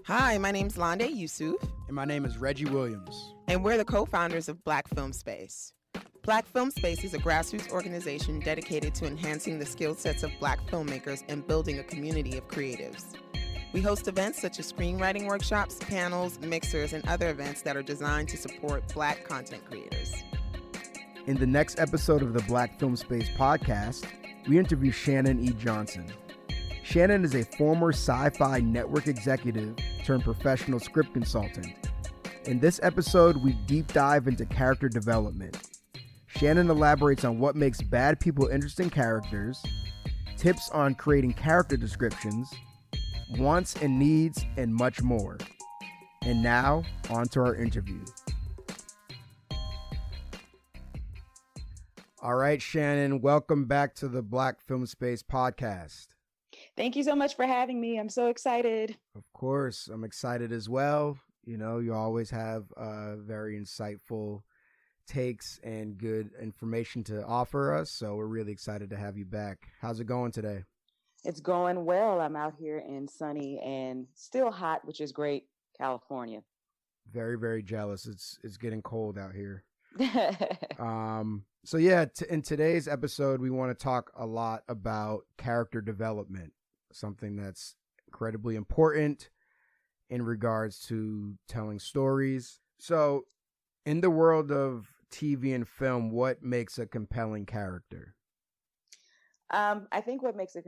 Hi, my name's Londe Yusuf. And my name is Reggie Williams. And we're the co-founders of Black Film Space. Black Film Space is a grassroots organization dedicated to enhancing the skill sets of Black filmmakers and building a community of creatives. We host events such as screenwriting workshops, panels, mixers, and other events that are designed to support Black content creators. In the next episode of the Black Film Space podcast, we interview Shannan E. Johnson. Shannan is a former SYFY network executive turned professional script consultant. In this episode, we deep dive into character development. Shannan elaborates on what makes bad people interesting characters, tips on creating character descriptions, wants and needs, and much more. And now, on to our interview. All right, Shannan, welcome back to the Black Film Space podcast. Thank you so much for having me. I'm so excited. Of course, I'm excited as well. You know, you always have very insightful takes and good information to offer us, so we're really excited to have you back. How's it going today? It's going well. I'm out here in sunny and still hot, which is great, California. Very, very jealous. It's getting cold out here. So yeah, in today's episode, we want to talk a lot about character development, something that's incredibly important in regards to telling stories. So in the world of TV and film, what makes a compelling character? I think what makes a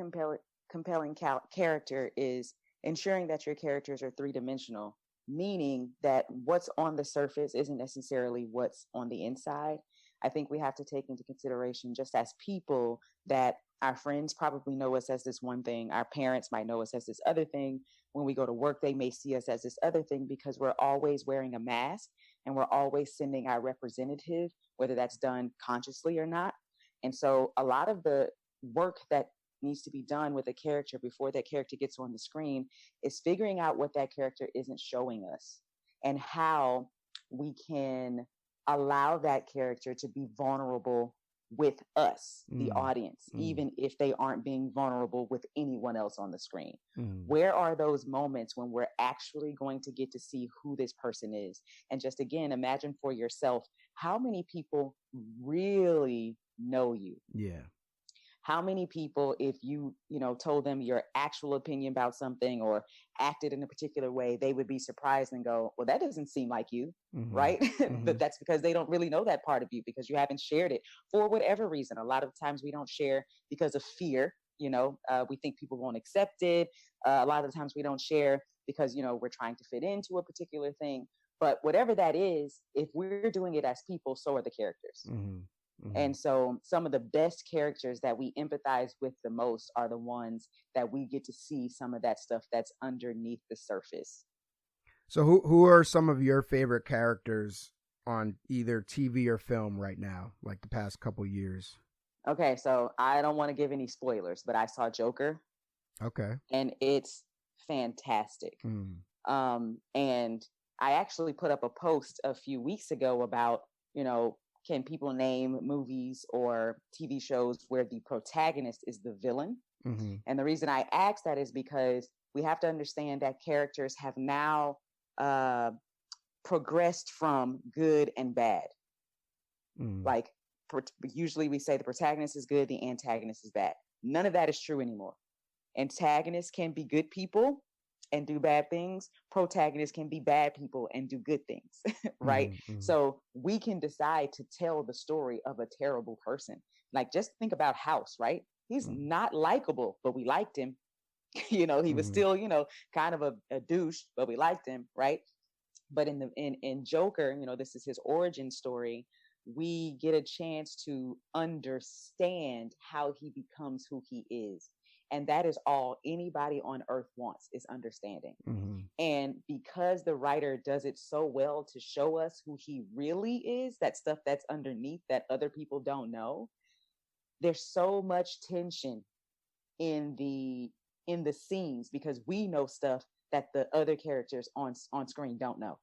compelling character is ensuring that your characters are three-dimensional, meaning that what's on the surface isn't necessarily what's on the inside. I think we have to take into consideration, just as people, that our friends probably know us as this one thing. Our parents might know us as this other thing. When we go to work, they may see us as this other thing because we're always wearing a mask and we're always sending our representative, whether that's done consciously or not. And so a lot of the work that needs to be done with a character before that character gets on the screen is figuring out what that character isn't showing us and how we can allow that character to be vulnerable with us, the audience, even if they aren't being vulnerable with anyone else on the screen. Where are those moments when we're actually going to get to see who this person is? And just again, imagine for yourself, how many people really know you? Yeah. How many people, if you told them your actual opinion about something or acted in a particular way, they would be surprised and go, well, that doesn't seem like you, right? But that's because they don't really know that part of you because you haven't shared it for whatever reason. A lot of times we don't share because of fear. We think people won't accept it. A lot of the times we don't share because, we're trying to fit into a particular thing. But whatever that is, if we're doing it as people, so are the characters. And so some of the best characters that we empathize with the most are the ones that we get to see some of that stuff that's underneath the surface. So who are some of your favorite characters on either TV or film right now, like the past couple years? Okay, so I don't want to give any spoilers, but I saw Joker. Okay. And it's fantastic. And I actually put up a post a few weeks ago about, can people name movies or TV shows where the protagonist is the villain? And the reason I ask that is because we have to understand that characters have now progressed from good and bad. Like usually we say the protagonist is good, the antagonist is bad. None of that is true anymore. Antagonists can be good people and do bad things. Protagonists can be bad people and do good things, right? So we can decide to tell the story of a terrible person. Like, just think about House, right? He's not likable, but we liked him. He was still, kind of a douche, but we liked him, right? But in Joker, this is his origin story. We get a chance to understand how he becomes who he is. And that is all anybody on earth wants, is understanding. And because the writer does it so well to show us who he really is, that stuff that's underneath that other people don't know, there's so much tension in the scenes because we know stuff that the other characters on screen don't know.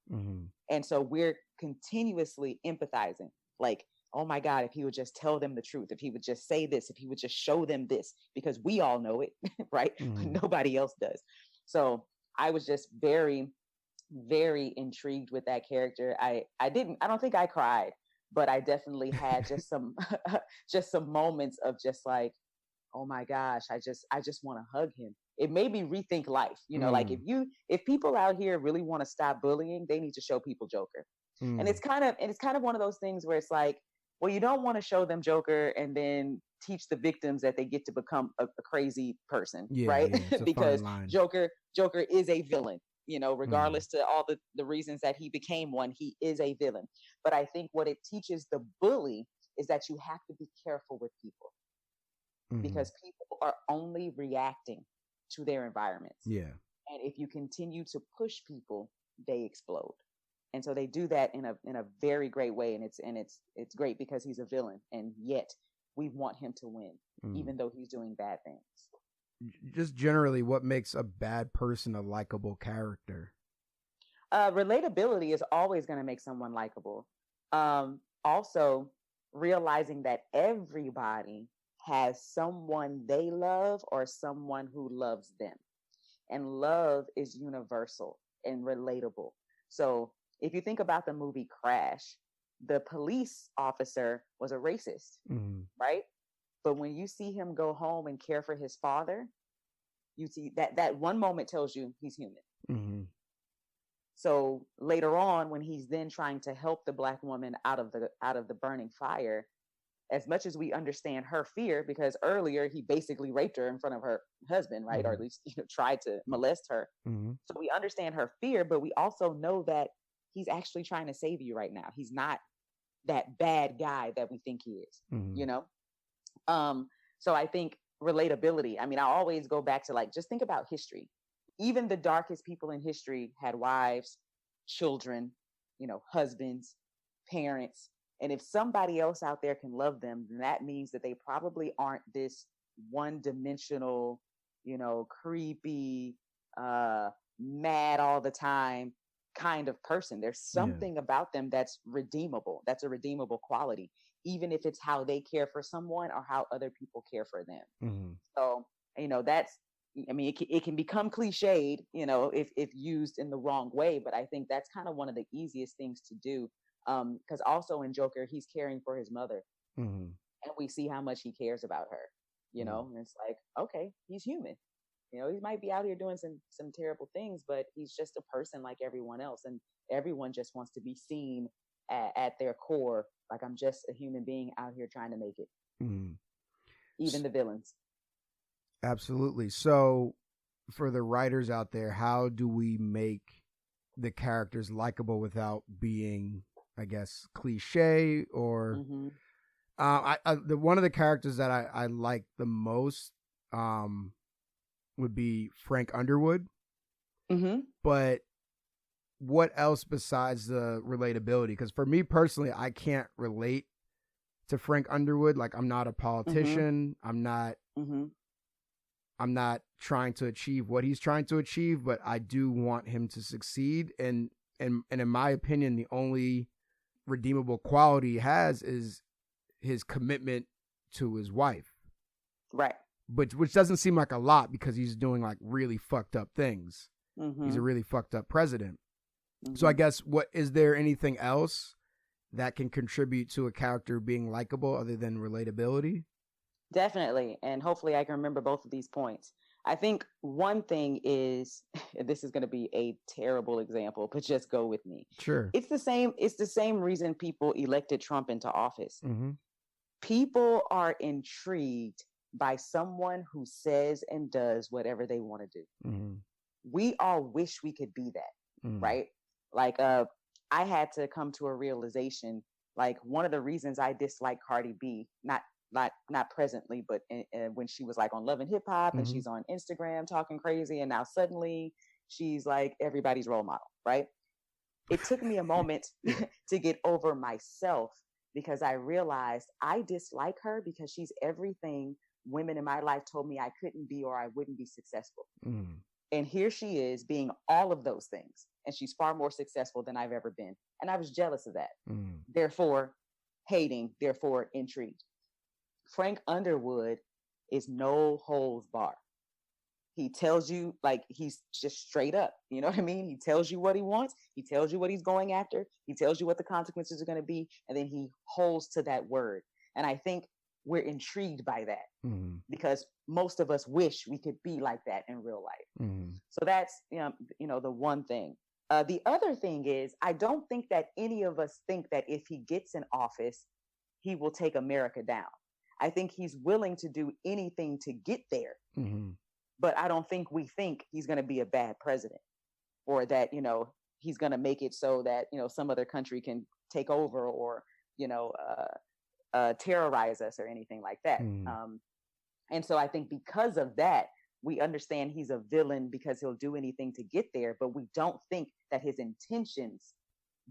And so we're continuously empathizing, like, oh my God, if he would just tell them the truth, if he would just say this, if he would just show them this, because we all know it, right? But nobody else does. So I was just very, very intrigued with that character. I don't think I cried, but I definitely had just some just some moments of just like, oh my gosh, I just want to hug him. It made me rethink life. Like if people out here really want to stop bullying, they need to show people Joker. And it's kind of one of those things where it's like, well, you don't want to show them Joker and then teach the victims that they get to become a crazy person, right? Yeah, Because Joker is a villain, regardless to all the reasons that he became one, he is a villain. But I think what it teaches the bully is that you have to be careful with people, because people are only reacting to their environments. Yeah. And if you continue to push people, they explode. And so they do that in a very great way. And it's great because he's a villain. And yet we want him to win, even though he's doing bad things. Just generally, what makes a bad person a likable character? Relatability is always going to make someone likable. Also, realizing that everybody has someone they love or someone who loves them. And love is universal and relatable. So if you think about the movie Crash, the police officer was a racist, right? But when you see him go home and care for his father, you see that one moment tells you he's human. So later on, when he's then trying to help the Black woman out of the burning fire, as much as we understand her fear, because earlier he basically raped her in front of her husband, right? Or at least tried to molest her. So we understand her fear, but we also know that he's actually trying to save you right now. He's not that bad guy that we think he is, So I think relatability. I mean, I always go back to just think about history. Even the darkest people in history had wives, children, husbands, parents. And if somebody else out there can love them, then that means that they probably aren't this one-dimensional, creepy, mad all the time kind of person. There's something about them that's redeemable. That's a redeemable quality, even if it's how they care for someone or how other people care for them. So, it can become cliched, if used in the wrong way, but I think that's kind of one of the easiest things to do. Because also in Joker, he's caring for his mother, and we see how much he cares about her, and it's like, okay, he's human. He might be out here doing some terrible things, but he's just a person like everyone else. And everyone just wants to be seen at their core. Like, I'm just a human being out here trying to make it. Even the villains. Absolutely. So for the writers out there, how do we make the characters likable without being, I guess, cliche? Or one of the characters that I like the most would be Frank Underwood. But what else besides the relatability? Because for me personally, I can't relate to Frank Underwood. Like, I'm not a politician. I'm not trying to achieve what he's trying to achieve, but I do want him to succeed. And in my opinion, the only redeemable quality he has is his commitment to his wife. Right. But which doesn't seem like a lot because he's doing really fucked up things. He's a really fucked up president. So I guess, is there anything else that can contribute to a character being likable other than relatability? Definitely. And hopefully I can remember both of these points. I think one thing is, this is going to be a terrible example, but just go with me. Sure. It's the same reason people elected Trump into office. People are intrigued by someone who says and does whatever they want to do. We all wish we could be that, right? Like, I had to come to a realization, like, one of the reasons I dislike Cardi B, not presently, but when she was on Love and Hip Hop and she's on Instagram talking crazy, and now suddenly she's like everybody's role model, right? It took me a moment to get over myself, because I realized I dislike her because she's everything women in my life told me I couldn't be or I wouldn't be successful. And here she is being all of those things, and she's far more successful than I've ever been. And I was jealous of that. Therefore hating, therefore intrigued. Frank Underwood is no holds bar. He tells you, like, he's just straight up, you know what I mean? He tells you what he wants. He tells you what he's going after. He tells you what the consequences are going to be. And then he holds to that word. And I think we're intrigued by that because most of us wish we could be like that in real life. So that's, the one thing. The other thing is, I don't think that any of us think that if he gets in office, he will take America down. I think he's willing to do anything to get there. But I don't think we think he's going to be a bad president, or that, he's going to make it so that, some other country can take over, or, terrorize us or anything like that. And so I think because of that, we understand he's a villain because he'll do anything to get there, but we don't think that his intentions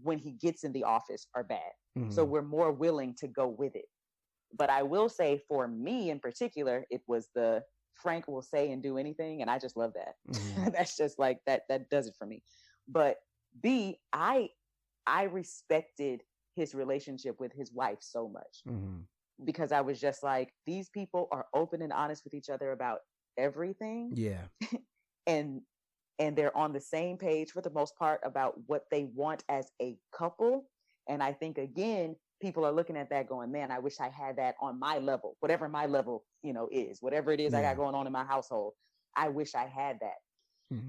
when he gets in the office are bad. So we're more willing to go with it. But I will say, for me in particular, it was the Frank will say and do anything, and I just love that. That's just like that does it for me. But B, I respected his relationship with his wife so much because I was just like, these people are open and honest with each other about everything. Yeah. and they're on the same page for the most part about what they want as a couple. And I think, again, people are looking at that going, man, I wish I had that on my level, whatever my level, is, whatever it is I got going on in my household. I wish I had that.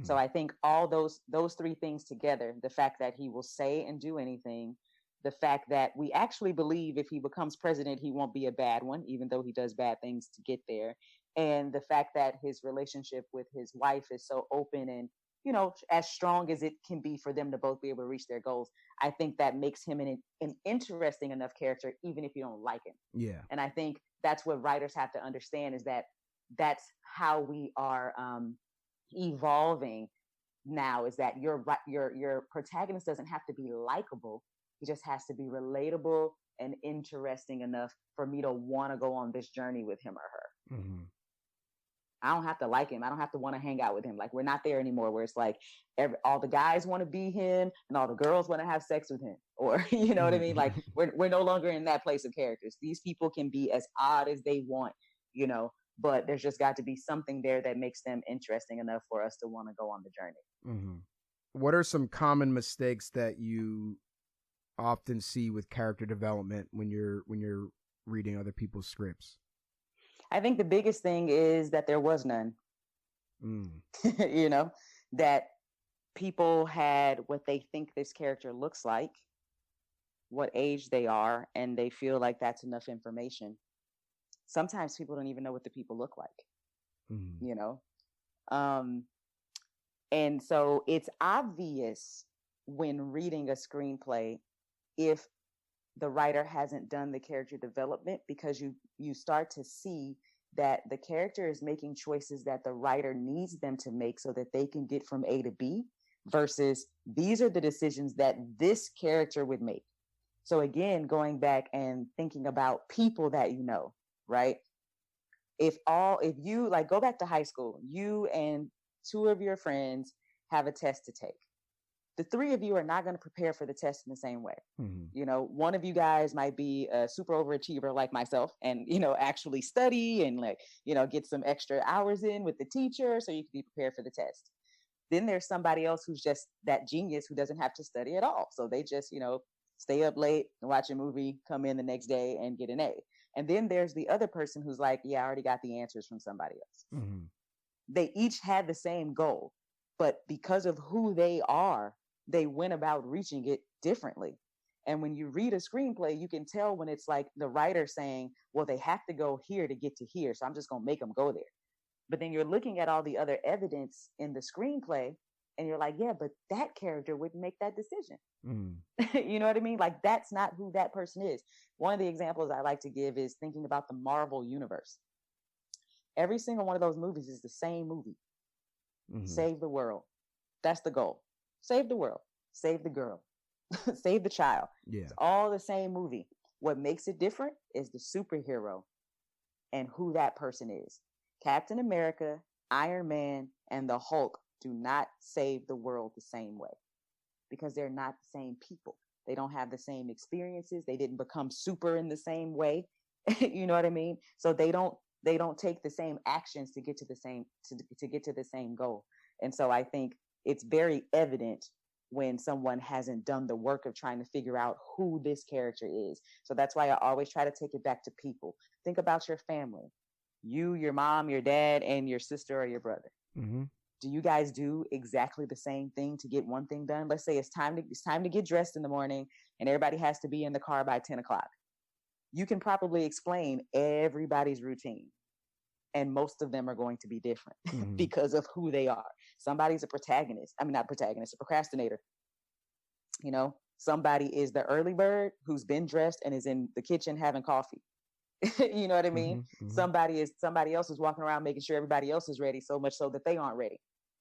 So I think all those three things together, the fact that he will say and do anything, the fact that we actually believe if he becomes president, he won't be a bad one, even though he does bad things to get there. And the fact that his relationship with his wife is so open and, as strong as it can be for them to both be able to reach their goals. I think that makes him an interesting enough character, even if you don't like him. Yeah. And I think that's what writers have to understand, is that that's how we are evolving now, is that your protagonist doesn't have to be likable. He just has to be relatable and interesting enough for me to want to go on this journey with him or her. I don't have to like him. I don't have to want to hang out with him. Like, we're not there anymore where it's like all the guys want to be him and all the girls want to have sex with him, or, you know what I mean? Like, we're no longer in that place of characters. These people can be as odd as they want, but there's just got to be something there that makes them interesting enough for us to want to go on the journey. What are some common mistakes that you often see with character development when you're reading other people's scripts? I think the biggest thing is that there was none. That people had what they think this character looks like, what age they are, and they feel like that's enough information. Sometimes people don't even know what the people look like, and so it's obvious when reading a screenplay if the writer hasn't done the character development, because you start to see that the character is making choices that the writer needs them to make so that they can get from A to B, versus these are the decisions that this character would make. So again, going back and thinking about people that right? If you like go back to high school, you and two of your friends have a test to take. The three of you are not going to prepare for the test in the same way. One of you guys might be a super overachiever like myself and, actually study and get some extra hours in with the teacher so you can be prepared for the test. Then there's somebody else who's just that genius who doesn't have to study at all. So they just, stay up late and watch a movie, come in the next day and get an A. And then there's the other person who's like, yeah, I already got the answers from somebody else. They each had the same goal, but because of who they are, they went about reaching it differently. And when you read a screenplay, you can tell when it's like the writer saying, well, they have to go here to get to here, so I'm just going to make them go there. But then you're looking at all the other evidence in the screenplay and you're like, yeah, but that character wouldn't make that decision. You know what I mean? Like, that's not who that person is. One of the examples I like to give is thinking about the Marvel universe. Every single one of those movies is the same movie. Save the world. That's the goal. Save the world, save the girl, save the child. Yeah. It's all the same movie. What makes it different is the superhero and who that person is. Captain America, Iron Man, and the Hulk do not save the world the same way because they're not the same people. They don't have the same experiences. They didn't become super in the same way. You know what I mean? So they don't they don't take the same actions to get to the same to get to the same goal. And so I think it's very evident when someone hasn't done the work of trying to figure out who this character is. So that's why I always try to take it back to people. Think about your family. You, your mom, your dad, and your sister or your brother. Mm-hmm. Do you guys do exactly the same thing to get one thing done? Let's say it's time to get dressed in the morning and everybody has to be in the car by 10 o'clock. You can probably explain everybody's routine. And most of them are going to be different because of who they are. Somebody's a protagonist. I mean, not protagonist, a procrastinator. You know, somebody is the early bird who's been dressed and is in the kitchen having coffee. You know what I mean? Somebody else is walking around making sure everybody else is ready, so much so that they aren't ready.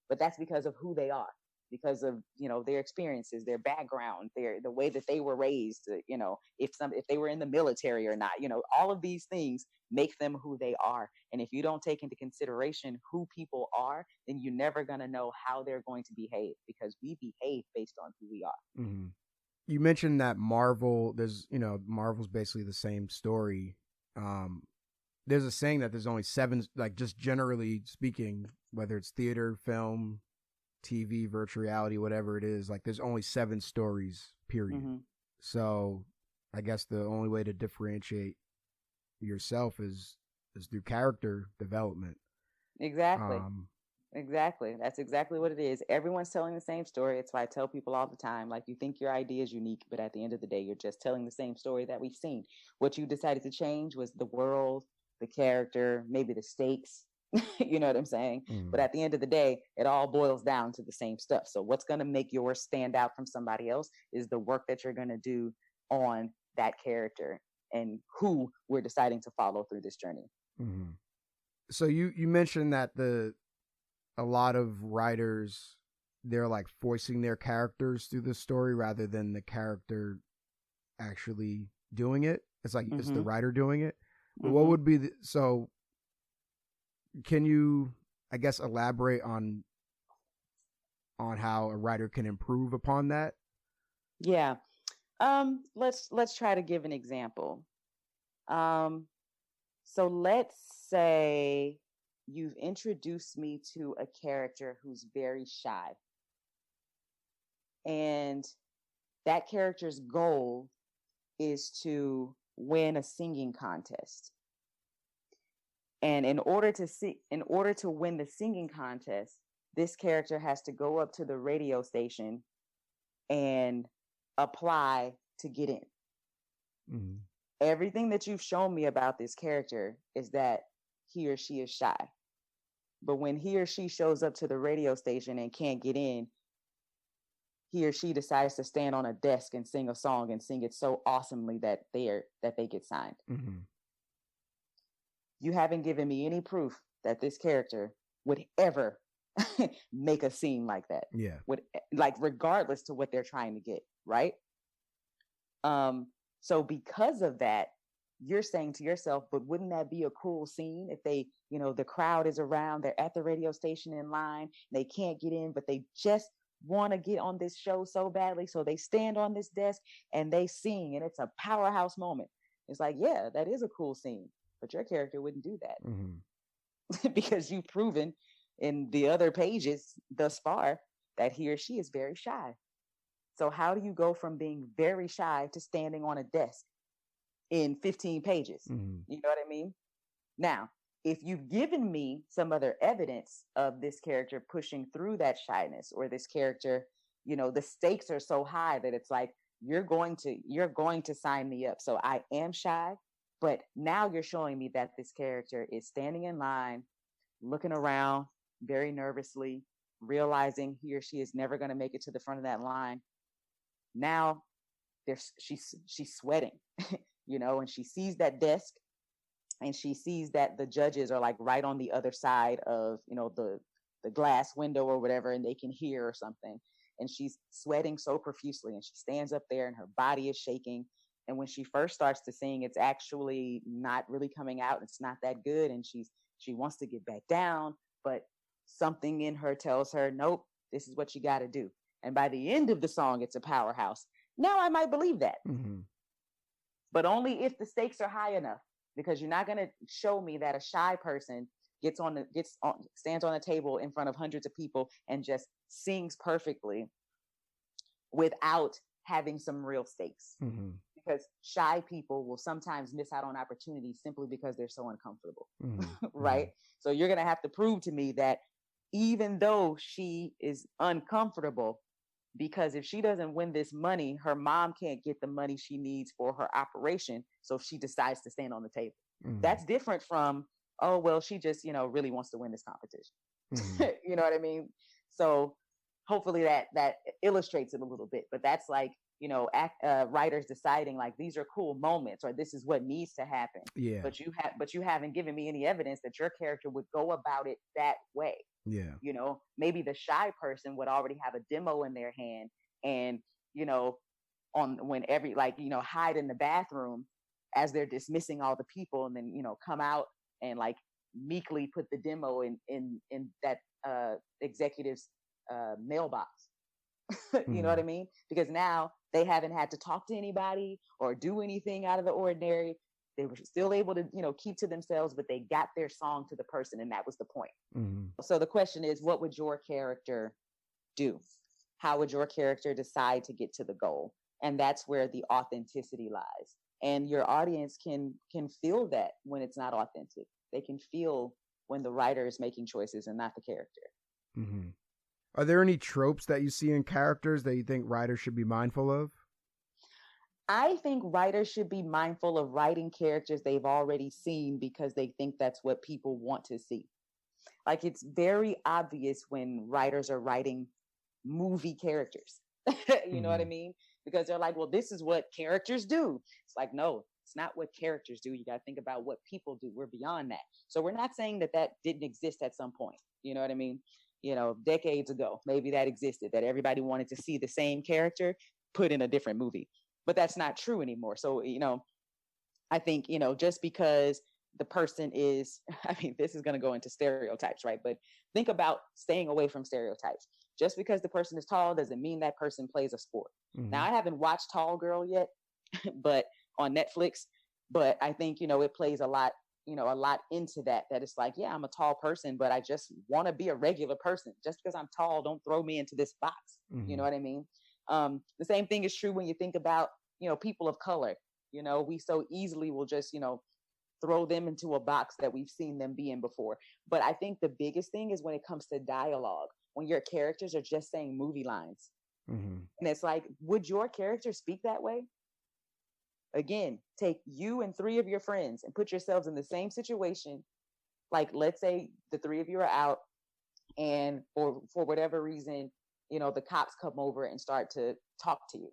But that's because of who they are, because of, you know, their experiences, their background, the way that they were raised, you know, if they were in the military or not, you know, all of these things make them who they are. And if you don't take into consideration who people are, then you're never going to know how they're going to behave, because we behave based on who we are. Mm-hmm. You mentioned that Marvel's basically the same story. There's a saying that there's only 7, like, just generally speaking, whether it's theater, film, TV, virtual reality, whatever it is, like, there's only 7 stories, period. So I guess the only way to differentiate yourself is through character development. Exactly. Exactly. That's exactly what it is. Everyone's telling the same story. It's why I tell people all the time, like, you think your idea is unique, but at the end of the day, you're just telling the same story that we've seen. What you decided to change was the world, the character, maybe the stakes. You know what I'm saying? But at the end of the day, it all boils down to the same stuff. So what's going to make yours stand out from somebody else is the work that you're going to do on that character and who we're deciding to follow through this journey. So you mentioned that a lot of writers, they're like voicing their characters through the story rather than the character actually doing it. It's like it's the writer doing it. What would be so can you, I guess, elaborate on how a writer can improve upon that? Yeah. Let's try to give an example. So let's say you've introduced me to a character who's very shy. And that character's goal is to win a singing contest. And in order to win the singing contest, this character has to go up to the radio station and apply to get in. Everything that you've shown me about this character is that he or she is shy. But when he or she shows up to the radio station and can't get in, he or she decides to stand on a desk and sing a song and sing it so awesomely that they get signed. You haven't given me any proof that this character would ever make a scene like that. Yeah. Regardless to what they're trying to get, right? So because of that, you're saying to yourself, but wouldn't that be a cool scene if they, you know, the crowd is around, they're at the radio station in line, they can't get in, but they just want to get on this show so badly. So they stand on this desk and they sing, and it's a powerhouse moment. It's like, yeah, that is a cool scene, but your character wouldn't do that because you've proven in the other pages thus far that he or she is very shy. So how do you go from being very shy to standing on a desk in 15 pages? You know what I mean? Now, if you've given me some other evidence of this character pushing through that shyness, or this character, you know, the stakes are so high that it's like, you're going to sign me up. So I am shy, but now you're showing me that this character is standing in line, looking around very nervously, realizing he or she is never going to make it to the front of that line. Now she's sweating, you know, and she sees that desk, and she sees that the judges are like right on the other side of, you know, the glass window or whatever, and they can hear or something. And she's sweating so profusely, and she stands up there and her body is shaking. And when she first starts to sing, it's actually not really coming out. It's not that good. And she wants to get back down, but something in her tells her, nope, this is what you got to do. And by the end of the song, it's a powerhouse. Now I might believe that, but only if the stakes are high enough. because you're not going to show me that a shy person stands on a table in front of hundreds of people and just sings perfectly without having some real stakes. Mm-hmm. Because shy people will sometimes miss out on opportunities simply because they're so uncomfortable. Mm-hmm. Right? So you're going to have to prove to me that even though she is uncomfortable, because if she doesn't win this money, her mom can't get the money she needs for her operation. So she decides to stand on the table. Mm-hmm. That's different from, oh, well, she just, really wants to win this competition. Mm-hmm. You know what I mean? So hopefully that illustrates it a little bit, but that's like, writers deciding like, these are cool moments, or this is what needs to happen. Yeah. But you haven't given me any evidence that your character would go about it that way. Yeah. Maybe the shy person would already have a demo in their hand and, hide in the bathroom as they're dismissing all the people, and then, come out and like meekly put the demo in that executive's mailbox. You know what I mean? Because now they haven't had to talk to anybody or do anything out of the ordinary. They were still able to, keep to themselves, but they got their song to the person, and that was the point. Mm-hmm. So the question is, what would your character do? How would your character decide to get to the goal? And that's where the authenticity lies. And your audience can feel that when it's not authentic. They can feel when the writer is making choices and not the character. Mm-hmm. Are there any tropes that you see in characters that you think writers should be mindful of? I think writers should be mindful of writing characters they've already seen because they think that's what people want to see. Like, it's very obvious when writers are writing movie characters. You know what I mean? Because they're like, well, this is what characters do. It's like, no, it's not what characters do. You got to think about what people do. We're beyond that. So we're not saying that didn't exist at some point. You know what I mean? Decades ago, maybe that existed, that everybody wanted to see the same character put in a different movie. But that's not true anymore. So, I think, just because the person is, this is going to go into stereotypes, right? But think about staying away from stereotypes. Just because the person is tall doesn't mean that person plays a sport. Mm-hmm. Now, I haven't watched Tall Girl yet, but on Netflix, but I think, it plays a lot into that it's like, yeah, I'm a tall person, but I just want to be a regular person. Just because I'm tall, don't throw me into this box. Mm-hmm. You know what I mean? The same thing is true when you think about, people of color. We so easily will just, throw them into a box that we've seen them be in before. But I think the biggest thing is when it comes to dialogue, when your characters are just saying movie lines. Mm-hmm. And it's like, would your character speak that way? Again, take you and 3 of your friends and put yourselves in the same situation. Like, let's say the 3 of you are out, and for whatever reason, the cops come over and start to talk to you.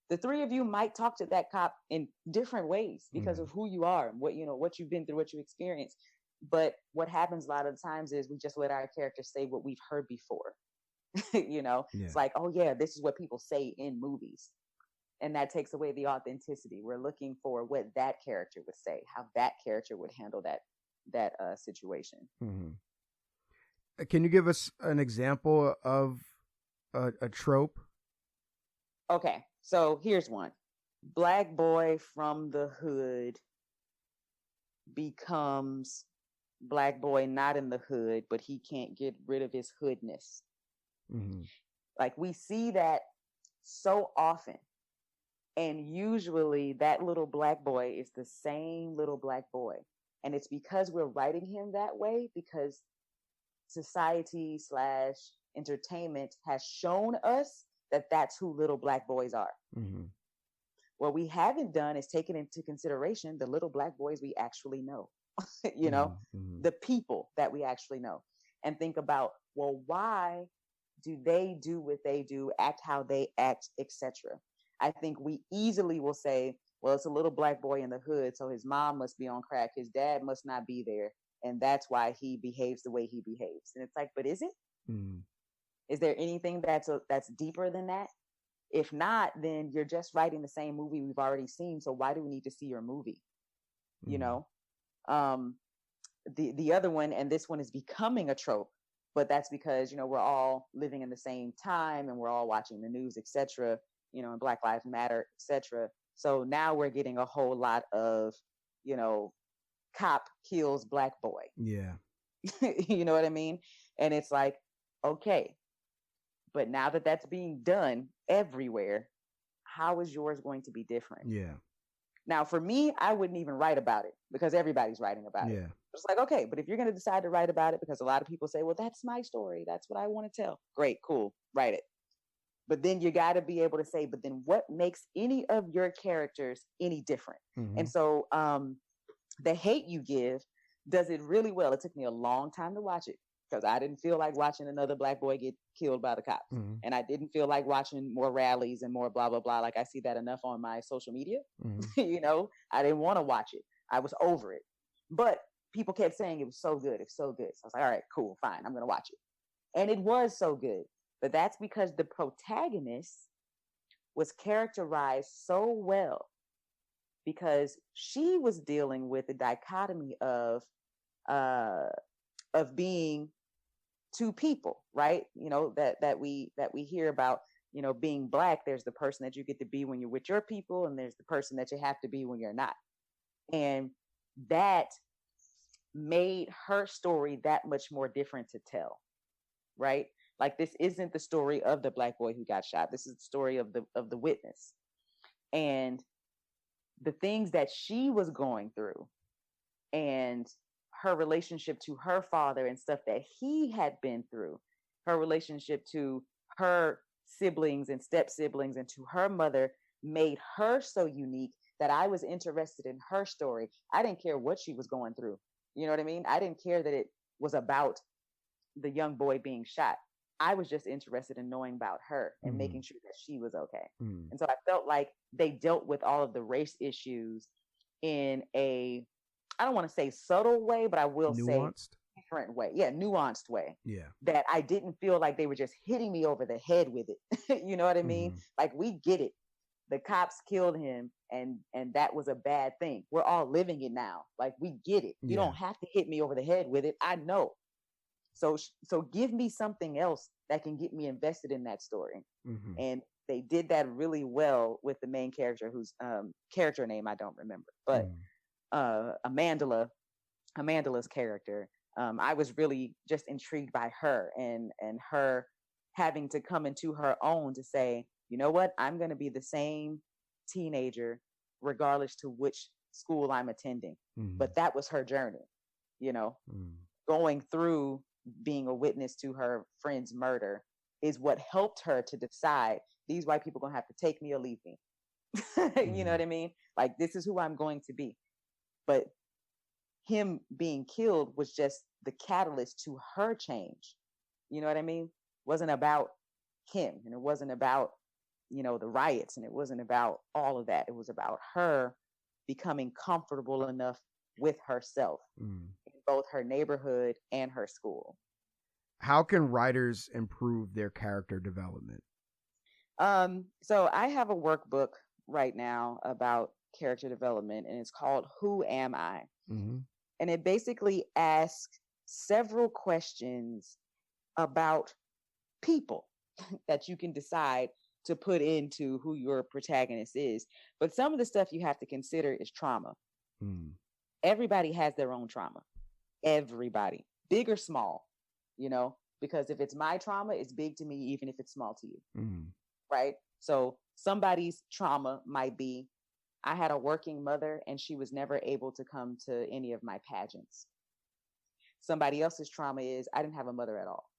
The 3 of you might talk to that cop in different ways because of who you are and what you've been through, what you experienced. But what happens a lot of the times is we just let our characters say what we've heard before. Yeah. It's like, oh yeah, this is what people say in movies. And that takes away the authenticity. We're looking for what that character would say, how that character would handle that situation. Mm-hmm. Can you give us an example of a trope? Okay, so here's one. Black boy from the hood becomes black boy not in the hood, but he can't get rid of his hoodness. Mm-hmm. Like, we see that so often. And usually that little black boy is the same little black boy. And it's because we're writing him that way, because society / entertainment has shown us that that's who little black boys are. Mm-hmm. What we haven't done is taken into consideration the little black boys we actually know, mm-hmm. the people that we actually know, and think about, well, why do they do what they do, act how they act, etc. I think we easily will say, well, it's a little black boy in the hood, so his mom must be on crack, his dad must not be there, and that's why he behaves the way he behaves. And it's like, but is it? Mm. Is there anything that's deeper than that? If not, then you're just writing the same movie we've already seen, so why do we need to see your movie? Mm. The other one, and this one is becoming a trope, but that's because, we're all living in the same time and we're all watching the news, etc., and Black Lives Matter, etc. So now we're getting a whole lot of cop kills black boy. Yeah. You know what I mean? And it's like, okay, but now that that's being done everywhere, how is yours going to be different? Yeah. Now, for me, I wouldn't even write about it because everybody's writing about it. It's like, okay, but if you're going to decide to write about it, because a lot of people say, well, that's my story, that's what I want to tell. Great, cool, write it. But then you got to be able to say, but then what makes any of your characters any different? Mm-hmm. And so The Hate U Give does it really well. It took me a long time to watch it because I didn't feel like watching another black boy get killed by the cops. Mm-hmm. And I didn't feel like watching more rallies and more blah, blah, blah. Like I see that enough on my social media. Mm-hmm. I didn't want to watch it. I was over it. But people kept saying it was so good. It's so good. So I was like, all right, cool, fine. I'm going to watch it. And it was so good. But that's because the protagonist was characterized so well, because she was dealing with the dichotomy of being two people, right? That we hear about, being black. There's the person that you get to be when you're with your people, and there's the person that you have to be when you're not. And that made her story that much more different to tell, right? Like, this isn't the story of the black boy who got shot. This is the story of the witness. And the things that she was going through and her relationship to her father and stuff that he had been through, her relationship to her siblings and step siblings and to her mother, made her so unique that I was interested in her story. I didn't care what she was going through. You know what I mean? I didn't care that it was about the young boy being shot. I was just interested in knowing about her and making sure that she was okay. And so I felt like they dealt with all of the race issues in a, I don't want to say subtle way, but I will say different way. Yeah, nuanced way. Yeah. That I didn't feel like they were just hitting me over the head with it. You know what I mean? Like, we get it. The cops killed him, and that was a bad thing. We're all living it now. Like, we get it. You don't have to hit me over the head with it. I know. So give me something else that can get me invested in that story. And they did that really well with the main character, whose character name I don't remember, but Amanda's character. I was really just intrigued by her and her having to come into her own to say, you know what, I'm going to be the same teenager regardless to which school I'm attending. But that was her journey, going through being a witness to her friend's murder is what helped her to decide, these white people are going to have to take me or leave me. You know what I mean? Like, this is who I'm going to be. But him being killed was just the catalyst to her change. You know what I mean? It wasn't about him, and it wasn't about, the riots, and it wasn't about all of that. It was about her becoming comfortable enough with herself in both her neighborhood and her school. How can writers improve their character development? So I have a workbook right now about character development, and it's called Who Am I? And it basically asks several questions about people that you can decide to put into who your protagonist is. But some of the stuff you have to consider is trauma. Everybody has their own trauma. Everybody, big or small, because if it's my trauma, it's big to me, even if it's small to you. Right? So somebody's trauma might be, I had a working mother and she was never able to come to any of my pageants. Somebody else's trauma is, I didn't have a mother at all.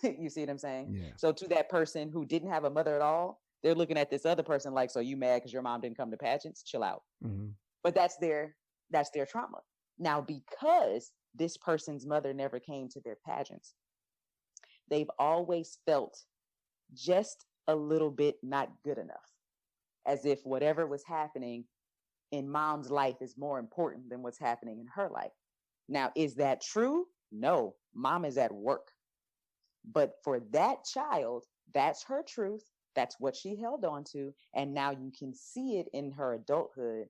You see what I'm saying? Yeah. So to that person who didn't have a mother at all, they're looking at this other person like, so you mad because your mom didn't come to pageants? Chill out. But that's their trauma. Now, because this person's mother never came to their pageants, they've always felt just a little bit not good enough, as if whatever was happening in mom's life is more important than what's happening in her life. Now, is that true? No, mom is at work. But for that child, that's her truth. That's what she held on to. And now you can see it in her adulthood,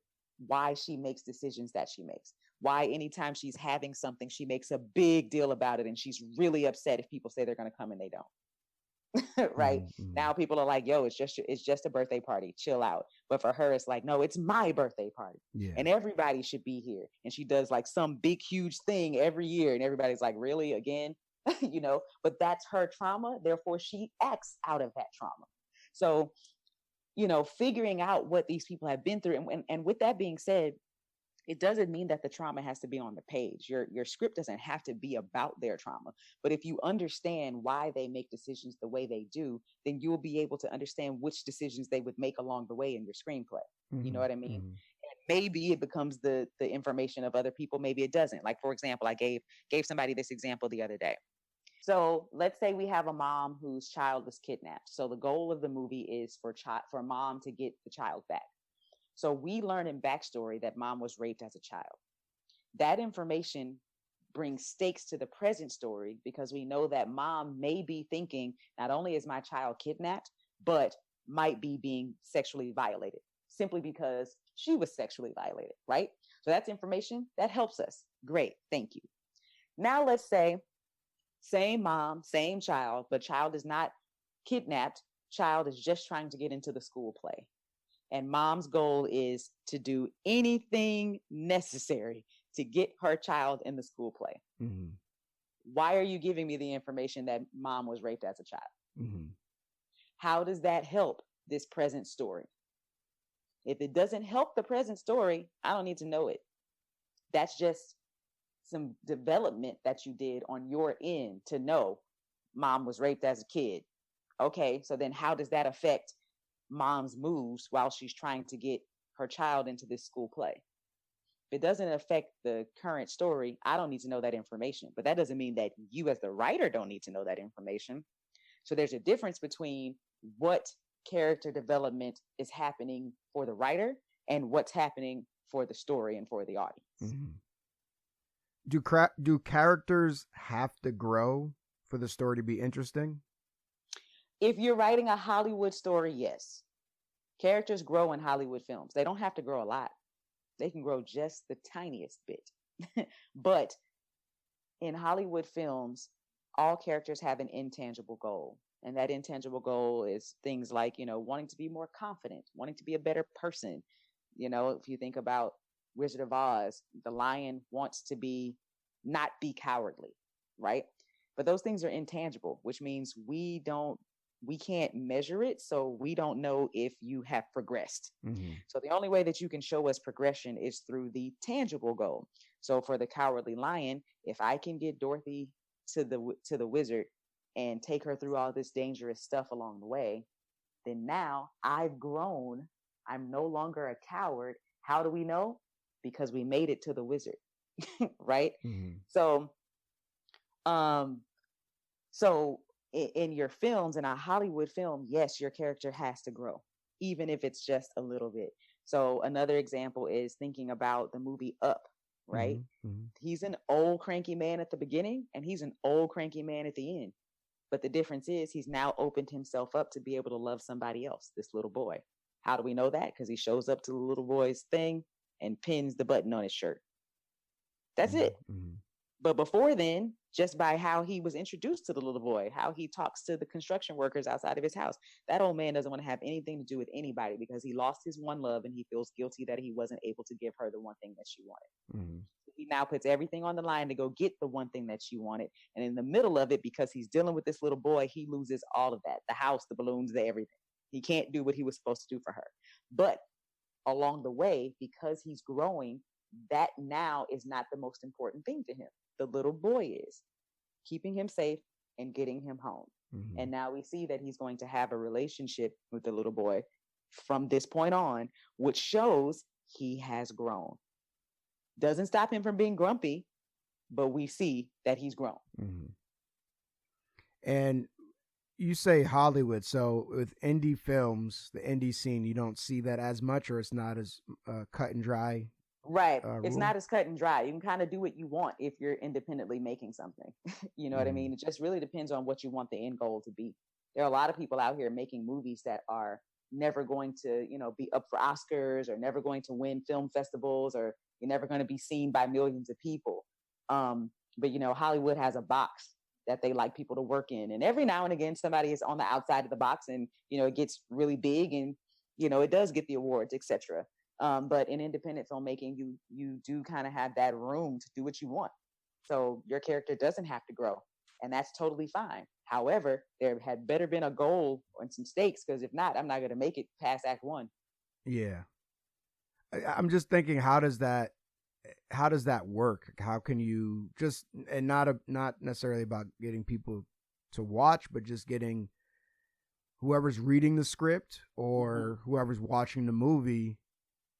why she makes decisions that she makes. Why anytime she's having something, she makes a big deal about it. And she's really upset if people say they're going to come and they don't. right? Mm-hmm. Now people are like, yo, it's just a birthday party, chill out. But for her, it's like, no, it's my birthday party. Yeah. And everybody should be here. And she does like some big, huge thing every year. And everybody's like, really, again? But that's her trauma. Therefore, she acts out of that trauma. So, figuring out what these people have been through. And with that being said, it doesn't mean that the trauma has to be on the page. Your script doesn't have to be about their trauma. But if you understand why they make decisions the way they do, then you'll be able to understand which decisions they would make along the way in your screenplay. Mm-hmm. You know what I mean? Mm-hmm. And maybe it becomes the information of other people. Maybe it doesn't. Like, for example, I gave somebody this example the other day. So let's say we have a mom whose child was kidnapped. So the goal of the movie is for mom to get the child back. So we learn in backstory that mom was raped as a child. That information brings stakes to the present story because we know that mom may be thinking, not only is my child kidnapped, but might be being sexually violated simply because she was sexually violated, right? So that's information that helps us. Great, thank you. Now let's say same mom, same child, but child is not kidnapped. Child is just trying to get into the school play. And mom's goal is to do anything necessary to get her child in the school play. Mm-hmm. Why are you giving me the information that mom was raped as a child? Mm-hmm. How does that help this present story? If it doesn't help the present story, I don't need to know it. That's just some development that you did on your end to know mom was raped as a kid. Okay, so then how does that affect mom's moves while she's trying to get her child into this school play? If it doesn't affect the current story, I don't need to know that information. But that doesn't mean that you as the writer don't need to know that information. So there's a difference between what character development is happening for the writer and what's happening for the story and for the audience. Mm-hmm. Do characters have to grow for the story to be interesting? If you're writing a Hollywood story, yes. Characters grow in Hollywood films. They don't have to grow a lot. They can grow just the tiniest bit. But in Hollywood films, all characters have an intangible goal. And that intangible goal is things like, wanting to be more confident, wanting to be a better person. If you think about Wizard of Oz, the lion wants to not be cowardly, right? But those things are intangible, which means we can't measure it, so we don't know if you have progressed. Mm-hmm. So the only way that you can show us progression is through the tangible goal. So for the cowardly lion, if I can get Dorothy to the wizard and take her through all this dangerous stuff along the way, then now I've grown. I'm no longer a coward. How do we know? Because we made it to the wizard, right? Mm-hmm. So in your films, in a Hollywood film, yes, your character has to grow, even if it's just a little bit. So another example is thinking about the movie Up, right? Mm-hmm. He's an old cranky man at the beginning and he's an old cranky man at the end. But the difference is he's now opened himself up to be able to love somebody else, this little boy. How do we know that? Because he shows up to the little boy's thing and pins the button on his shirt. That's it. Mm-hmm. But before then, just by how he was introduced to the little boy, how he talks to the construction workers outside of his house, that old man doesn't want to have anything to do with anybody because he lost his one love and he feels guilty that he wasn't able to give her the one thing that she wanted. Mm-hmm. He now puts everything on the line to go get the one thing that she wanted. And in the middle of it, because he's dealing with this little boy, he loses all of that, the house, the balloons, the everything. He can't do what he was supposed to do for her. But along the way, because he's growing, that now is not the most important thing to him. The little boy is keeping him safe and getting him home. Mm-hmm. And now we see that he's going to have a relationship with the little boy from this point on, which shows he has grown. Doesn't stop him from being grumpy, but we see that he's grown. Mm-hmm. And you say Hollywood, so with indie films, the indie scene, you don't see that as much, or it's not as cut and dry? Right. It's not as cut and dry. You can kind of do what you want if you're independently making something. You know what I mean? It just really depends on what you want the end goal to be. There are a lot of people out here making movies that are never going to, be up for Oscars or never going to win film festivals, or you're never going to be seen by millions of people. But Hollywood has a box that they like people to work in. And every now and again, somebody is on the outside of the box and, it gets really big and, it does get the awards, etc. But in independent filmmaking, you do kind of have that room to do what you want. So your character doesn't have to grow, and that's totally fine. However, there had better been a goal and some stakes, because if not, I'm not going to make it past Act 1. Yeah. I'm just thinking, how does that work? How can you just, and not necessarily about getting people to watch, but just getting whoever's reading the script or whoever's watching the movie,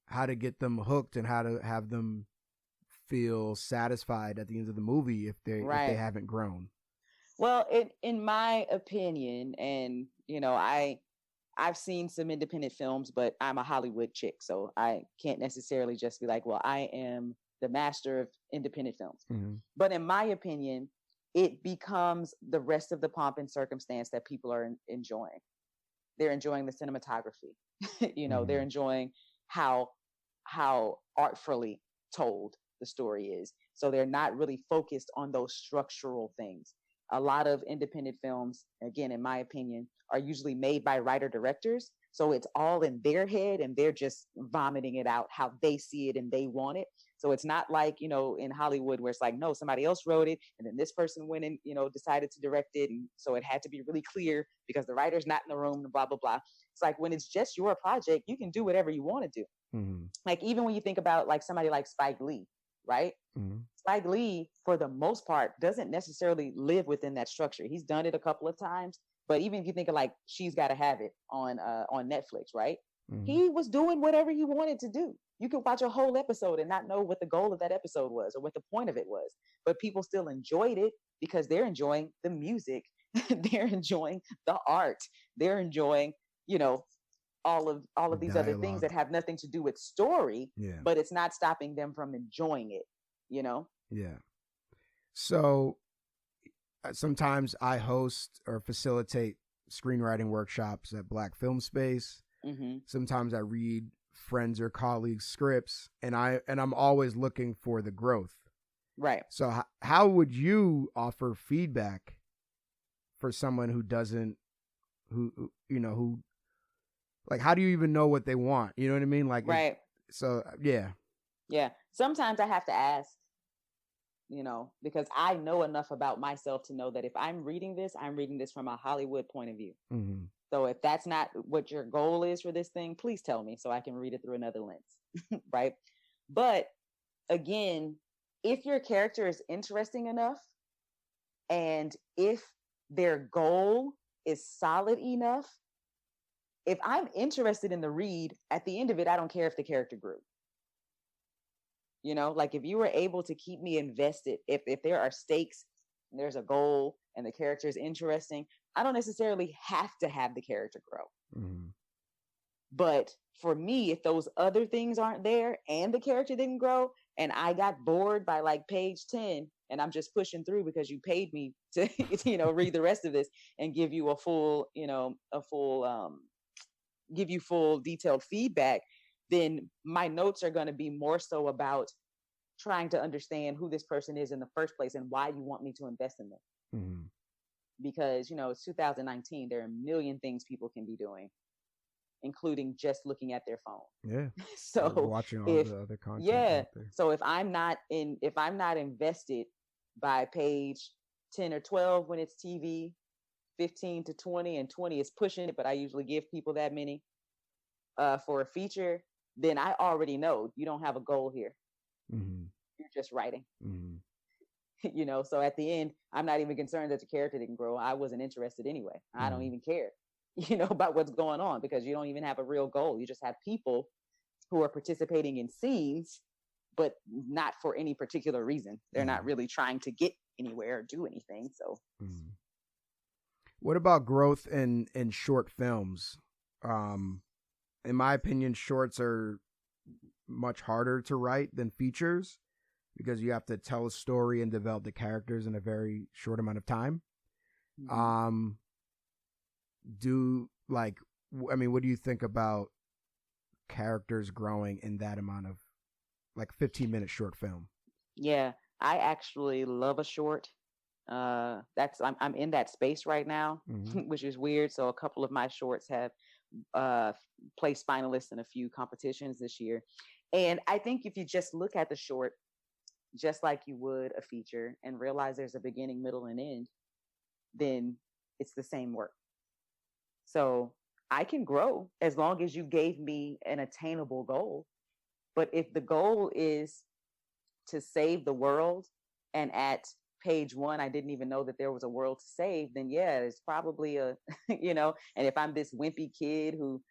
how to get them hooked and how to have them feel satisfied at the end of the movie if they haven't grown. Well, in my opinion, and I've seen some independent films, but I'm a Hollywood chick, so I can't necessarily just be like, well, I am the master of independent films. Mm-hmm. But in my opinion, it becomes the rest of the pomp and circumstance that people are enjoying. They're enjoying the cinematography. They're enjoying how artfully told the story is. So they're not really focused on those structural things. A lot of independent films, again, in my opinion, are usually made by writer-directors. So it's all in their head and they're just vomiting it out how they see it and they want it. So it's not like, in Hollywood where it's like, no, somebody else wrote it and then this person went and, decided to direct it. And so it had to be really clear because the writer's not in the room and blah, blah, blah. It's like when it's just your project, you can do whatever you want to do. Mm-hmm. Like even when you think about like somebody like Spike Lee, right? Mm-hmm. Spike Lee, for the most part, doesn't necessarily live within that structure. He's done it a couple of times, but even if you think of like She's Gotta Have It on Netflix, right? Mm-hmm. He was doing whatever he wanted to do. You could watch a whole episode and not know what the goal of that episode was or what the point of it was, but people still enjoyed it because they're enjoying the music, they're enjoying the art, they're enjoying, all of these other things that have nothing to do with story, but it's not stopping them from enjoying it, Yeah. So sometimes I host or facilitate screenwriting workshops at Black Film Space. Mm-hmm. Sometimes I read friends or colleagues' scripts, and I'm always looking for the growth. Right. So how would you offer feedback for someone who doesn't, who like, how do you even know what they want? You know what I mean? Like, right. Yeah. Yeah. Sometimes I have to ask, because I know enough about myself to know that if I'm reading this from a Hollywood point of view. Mm-hmm. So if that's not what your goal is for this thing, please tell me so I can read it through another lens. Right. But again, if your character is interesting enough and if their goal is solid enough, if I'm interested in the read, at the end of it, I don't care if the character grew. Like if you were able to keep me invested, if there are stakes, and there's a goal, and the character is interesting, I don't necessarily have to have the character grow. Mm-hmm. But for me, if those other things aren't there and the character didn't grow, and I got bored by like page 10, and I'm just pushing through because you paid me to, read the rest of this and give you give you full detailed feedback, then my notes are going to be more so about trying to understand who this person is in the first place and why you want me to invest in them. Mm-hmm. Because, it's 2019, there are a million things people can be doing, including just looking at their phone. Yeah. So watching all the other content. Yeah. Out there. So if I'm not invested by page 10 or 12 when it's TV, 15 to 20, and 20 is pushing it, but I usually give people that many for a feature, then I already know you don't have a goal here. Mm-hmm. You're just writing. Mm-hmm. So at the end, I'm not even concerned that the character didn't grow. I wasn't interested anyway. Mm-hmm. I don't even care, about what's going on because you don't even have a real goal. You just have people who are participating in scenes, but not for any particular reason. They're not really trying to get anywhere or do anything. So. Mm-hmm. What about growth in short films? In my opinion, shorts are much harder to write than features because you have to tell a story and develop the characters in a very short amount of time. Mm-hmm. What do you think about characters growing in that amount of 15-minute short film? Yeah, I actually love a short. I'm in that space right now, which is weird. So a couple of my shorts have placed finalists in a few competitions this year. And I think if you just look at the short, just like you would a feature, and realize there's a beginning, middle, and end, then it's the same work. So I can grow as long as you gave me an attainable goal. But if the goal is to save the world, and at page 1, I didn't even know that there was a world to save, then yeah, it's probably a, and if I'm this wimpy kid who,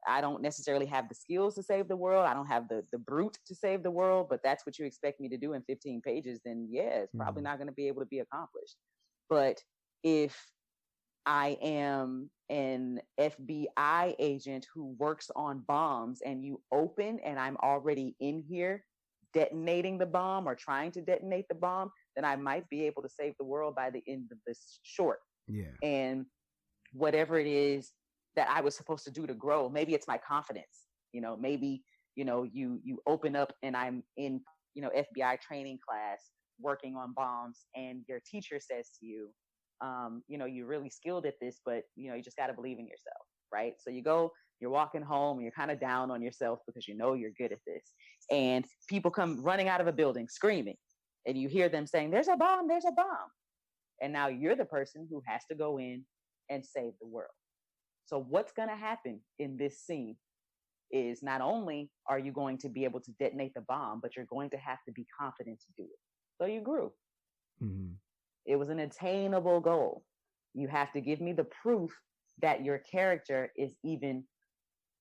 I don't necessarily have the skills to save the world, I don't have the brute to save the world, but that's what you expect me to do in 15 pages, then yeah, it's probably not going to be able to be accomplished. But if I am an FBI agent who works on bombs, and you open and I'm already in here detonating the bomb or trying to detonate the bomb, then I might be able to save the world by the end of this short. Yeah. And whatever it is that I was supposed to do to grow, maybe it's my confidence, maybe, you open up and I'm in, FBI training class working on bombs, and your teacher says to you, you're really skilled at this, but, you just got to believe in yourself. Right. So you're walking home and you're kind of down on yourself because you're good at this. And people come running out of a building screaming, and you hear them saying, there's a bomb, there's a bomb. And now you're the person who has to go in and save the world. So what's going to happen in this scene is not only are you going to be able to detonate the bomb, but you're going to have to be confident to do it. So you grew. Mm-hmm. It was an attainable goal. You have to give me the proof that your character is even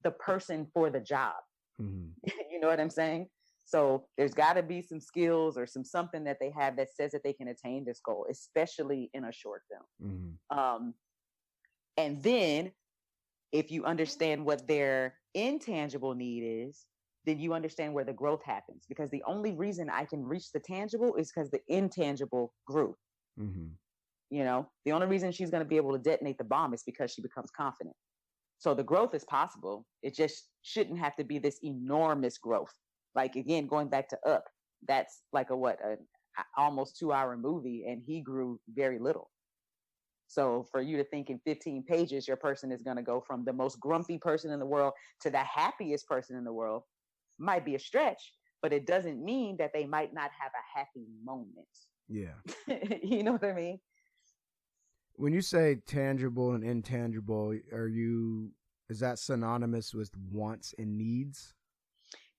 the person for the job. Mm-hmm. You know what I'm saying? So there's got to be some skills or something that they have that says that they can attain this goal, especially in a short film. Mm-hmm. And then if you understand what their intangible need is, then you understand where the growth happens, because the only reason I can reach the tangible is because the intangible grew. Mm-hmm. The only reason she's going to be able to detonate the bomb is because she becomes confident. So the growth is possible. It just shouldn't have to be this enormous growth. Like, again, going back to Up, that's like a almost 2-hour movie, and he grew very little. So for you to think in 15 pages, your person is going to go from the most grumpy person in the world to the happiest person in the world might be a stretch, but it doesn't mean that they might not have a happy moment. Yeah. You know what I mean? When you say tangible and intangible, is that synonymous with wants and needs?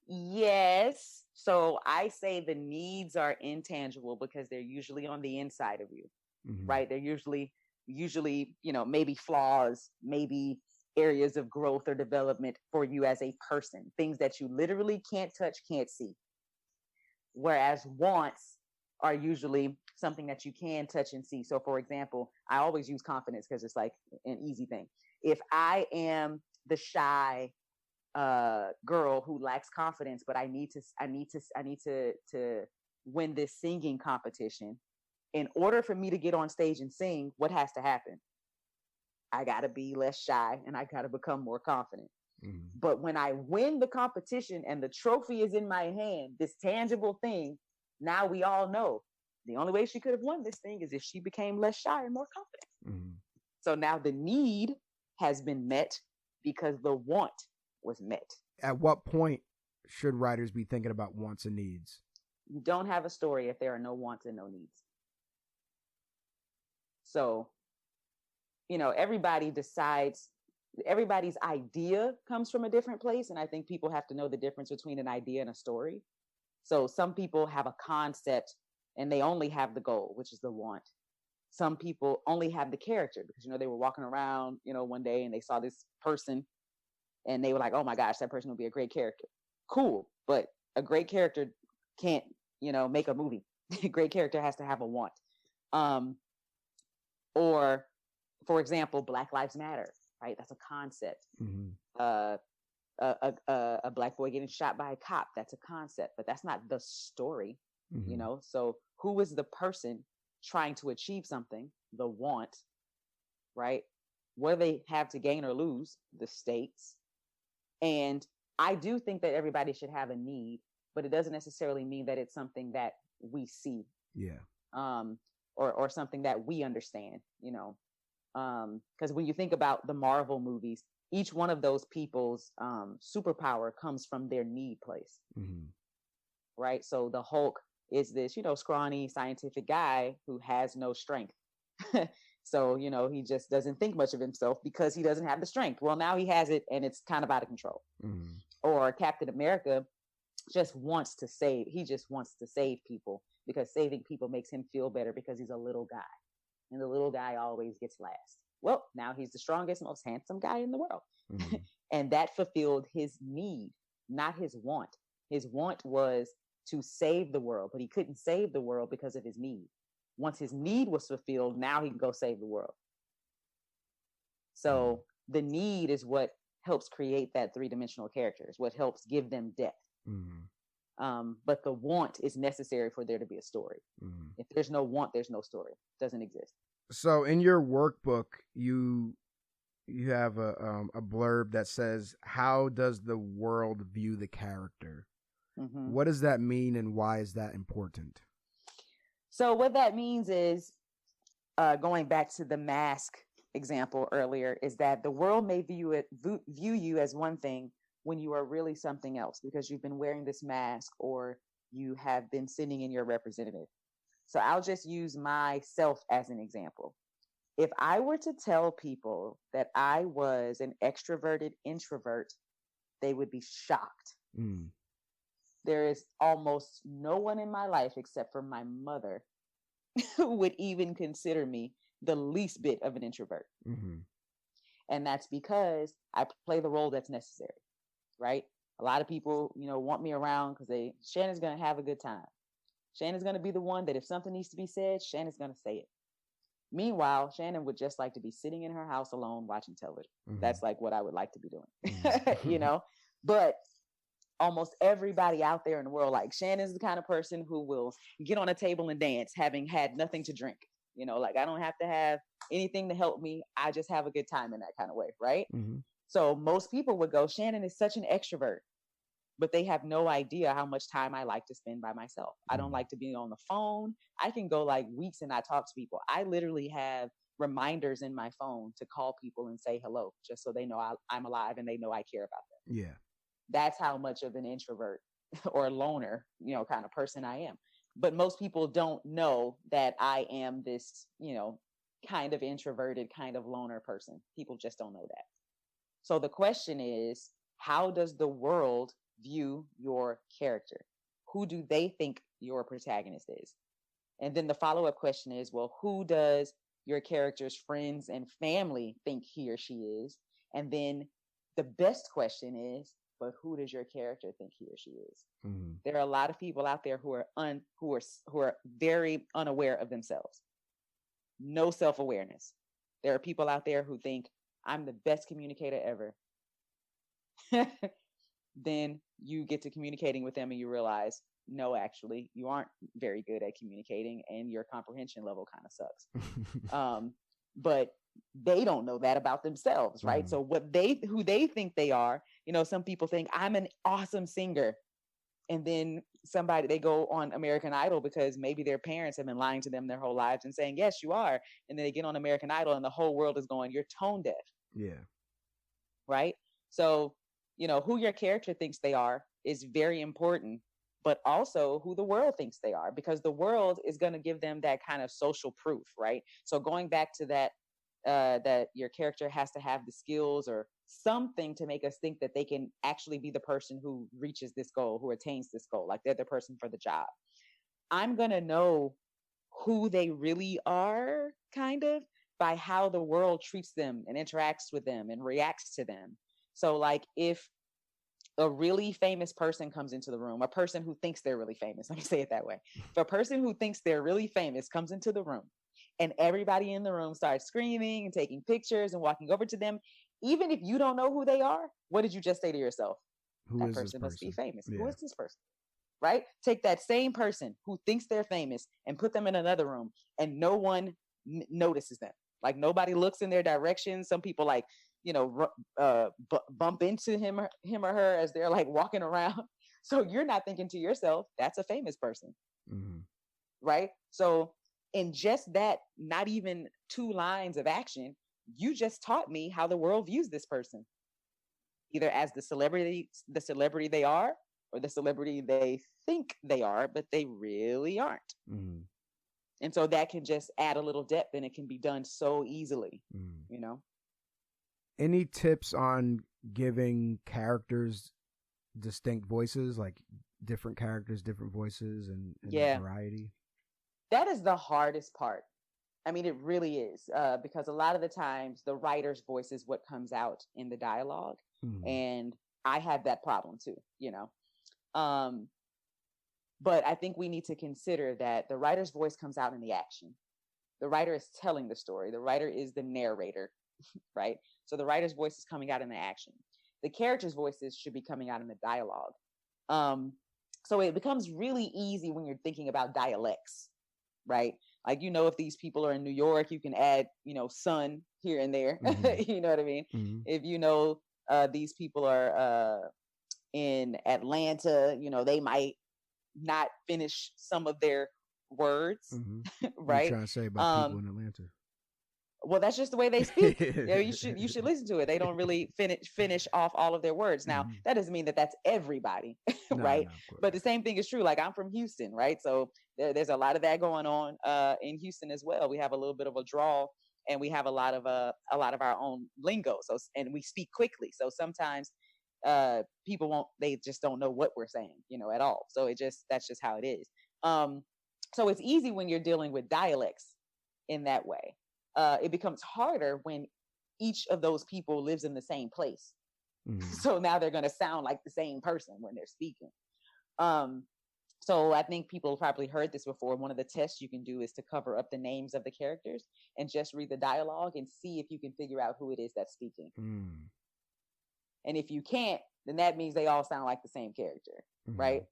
Yes. So I say the needs are intangible because they're usually on the inside of you, mm-hmm. right? They're usually, maybe flaws, maybe areas of growth or development for you as a person, things that you literally can't touch, can't see. Whereas wants are usually something that you can touch and see. So for example, I always use confidence because it's like an easy thing. If I am the shy girl who lacks confidence, but I need to win this singing competition, in order for me to get on stage and sing, what has to happen? I got to be less shy and I got to become more confident. Mm-hmm. But when I win the competition and the trophy is in my hand, this tangible thing, now we all know the only way she could have won this thing is if she became less shy and more confident. Mm-hmm. So now the need has been met because the want was met. At what point should writers be thinking about wants and needs? You don't have a story if there are no wants and no needs. So, everybody decides, everybody's idea comes from a different place. And I think people have to know the difference between an idea and a story. So some people have a concept and they only have the goal, which is the want. Some people only have the character because, they were walking around, one day and they saw this person and they were like, oh my gosh, that person would be a great character. Cool. But a great character can't, make a movie. A great character has to have a want. Or, for example, Black Lives Matter, right? That's a concept. Mm-hmm. A Black boy getting shot by a cop, that's a concept, but that's not the story, mm-hmm. So who is the person trying to achieve something? The want, right? What do they have to gain or lose? The stakes. And I do think that everybody should have a need, but it doesn't necessarily mean that it's something that we see. Yeah. or something that we understand, because when you think about the Marvel movies, each one of those people's superpower comes from their need place. Mm-hmm. Right. So the Hulk is this, scrawny scientific guy who has no strength. So, he just doesn't think much of himself because he doesn't have the strength. Well, now he has it and it's kind of out of control. Mm-hmm. Or Captain America just wants to save people because saving people makes him feel better because he's a little guy. And the little guy always gets last. Well, now he's the strongest, most handsome guy in the world. Mm-hmm. And that fulfilled his need, not his want. His want was to save the world, but he couldn't save the world because of his need. Once his need was fulfilled, now he can go save the world. So the need is what helps create that three-dimensional character, is what helps give them depth. Mm-hmm. But the want is necessary for there to be a story. Mm-hmm. If there's no want, there's no story. It doesn't exist. So in your workbook, you have a blurb that says, "How does the world view the character?" Mm-hmm. What does that mean, and why is that important? So what that means is, going back to the mask example earlier, is that the world may view you as one thing when you are really something else because you've been wearing this mask or you have been sending in your representative. So I'll just use myself as an example. If I were to tell people that I was an extroverted introvert, they would be shocked. Mm. There is almost no one in my life except for my mother who would even consider me the least bit of an introvert. Mm-hmm. And that's because I play the role that's necessary, right? A lot of people, want me around because Shannon's going to have a good time. Shannon's going to be the one that if something needs to be said, Shannon's going to say it. Meanwhile, Shannon would just like to be sitting in her house alone watching television. Mm-hmm. That's like what I would like to be doing, mm-hmm. But almost everybody out there in the world, like Shannon's the kind of person who will get on a table and dance having had nothing to drink. I don't have to have anything to help me. I just have a good time in that kind of way, right? Mm-hmm. So most people would go, Shannon is such an extrovert, but they have no idea how much time I like to spend by myself. Mm-hmm. I don't like to be on the phone. I can go like weeks and not talk to people. I literally have reminders in my phone to call people and say hello, just so they know I'm alive and they know I care about them. Yeah. That's how much of an introvert or loner, kind of person I am. But most people don't know that I am this, kind of introverted, kind of loner person. People just don't know that. So the question is, how does the world view your character? Who do they think your protagonist is? And then the follow-up question is, well, who does your character's friends and family think he or she is? And then the best question is, but who does your character think he or she is? Mm-hmm. There are a lot of people out there who are very unaware of themselves. No self-awareness. There are people out there who think I'm the best communicator ever. Then you get to communicating with them and you realize, no, actually, you aren't very good at communicating and your comprehension level kind of sucks. But they don't know that about themselves, right? Mm-hmm. So who they think they are, some people think I'm an awesome singer. And then they go on American Idol because maybe their parents have been lying to them their whole lives and saying, yes, you are. And then they get on American Idol and the whole world is going, you're tone deaf. Yeah. Right. So, who your character thinks they are is very important, but also who the world thinks they are, because the world is going to give them that kind of social proof. Right. So going back to that your character has to have the skills or something to make us think that they can actually be the person who reaches this goal, who attains this goal, like they're the person for the job. I'm going to know who they really are kind of by how the world treats them and interacts with them and reacts to them. So like if a really famous person comes into the room, a person who thinks they're really famous, let me say it that way. If a person who thinks they're really famous comes into the room and everybody in the room starts screaming and taking pictures and walking over to them, even if you don't know who they are, what did you just say to yourself? That person must be famous. Yeah. Who is this person? Right? Take that same person who thinks they're famous and put them in another room and no one notices them. Like nobody looks in their direction. Some people bump into him or her as they're like walking around. So you're not thinking to yourself, that's a famous person. Mm-hmm. Right? So in just that, not even 2 lines of action, you just taught me how the world views this person, either as the celebrity they are, or the celebrity they think they are, but they really aren't. Mm-hmm. And so that can just add a little depth, and it can be done so easily, you know? Any tips on giving characters distinct voices, like different characters, different voices, and variety? That is the hardest part. I mean, it really is, because a lot of the times the writer's voice is what comes out in the dialogue. And I have that problem too, you know? But I think we need to consider that the writer's voice comes out in the action. The writer is telling the story. The writer is the narrator, right? So the writer's voice is coming out in the action. The character's voices should be coming out in the dialogue. So it becomes really easy when you're thinking about dialects, right? Like, you know, if these people are in New York, you can add, you know, son here and there. You know what I mean? If you know these people are in Atlanta, you know, they might not finish some of their words, right? What are you trying to say about people in Atlanta? Well, that's just the way they speak. You should listen to it. They don't really finish off all of their words. Now, that doesn't mean that that's everybody, right? No, but the same thing is true. Like, I'm from Houston, right? So there's a lot of that going on in Houston as well. We have a little bit of a drawl, and we have a lot of our own lingo. So, and we speak quickly. So sometimes people they just don't know what we're saying, you know, at all. So that's just how it is. So it's easy when you're dealing with dialects in that way. It becomes harder when each of those people lives in the same place. So now they're going to sound like the same person when they're speaking. So I think people probably heard this before. One of the tests you can do is to cover up the names of the characters and just read the dialogue and see if you can figure out who it is that's speaking. And if you can't, then that means they all sound like the same character, right?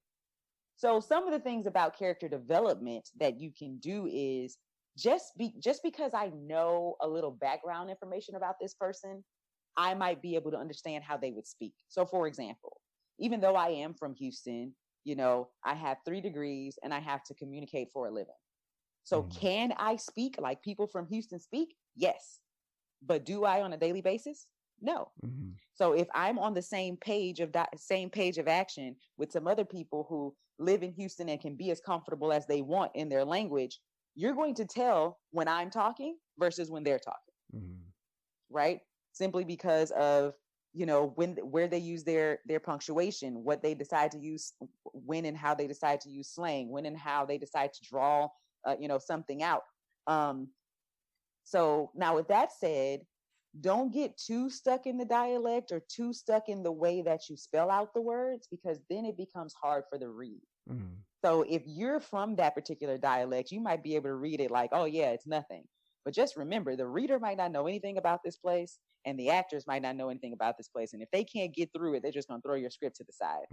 So some of the things about character development that you can do is just because I know a little background information about this person, I might be able to understand how they would speak. So for example, even though I am from Houston, you know, I have 3 degrees and I have to communicate for a living. So can I speak like people from Houston speak? Yes. But do I on a daily basis? No. So if I'm on the same page of action with some other people who live in Houston and can be as comfortable as they want in their language, you're going to tell when I'm talking versus when they're talking, right? Simply because of, you know, where they use their punctuation, what they decide to use, when and how they decide to use slang, when and how they decide to draw, you know, something out. So now with that said, don't get too stuck in the dialect or too stuck in the way that you spell out the words, because then it becomes hard for the read. So if you're from that particular dialect, you might be able to read it like, oh yeah, it's nothing. But just remember, the reader might not know anything about this place, and the actors might not know anything about this place. And if they can't get through it, they're just going to throw your script to the side.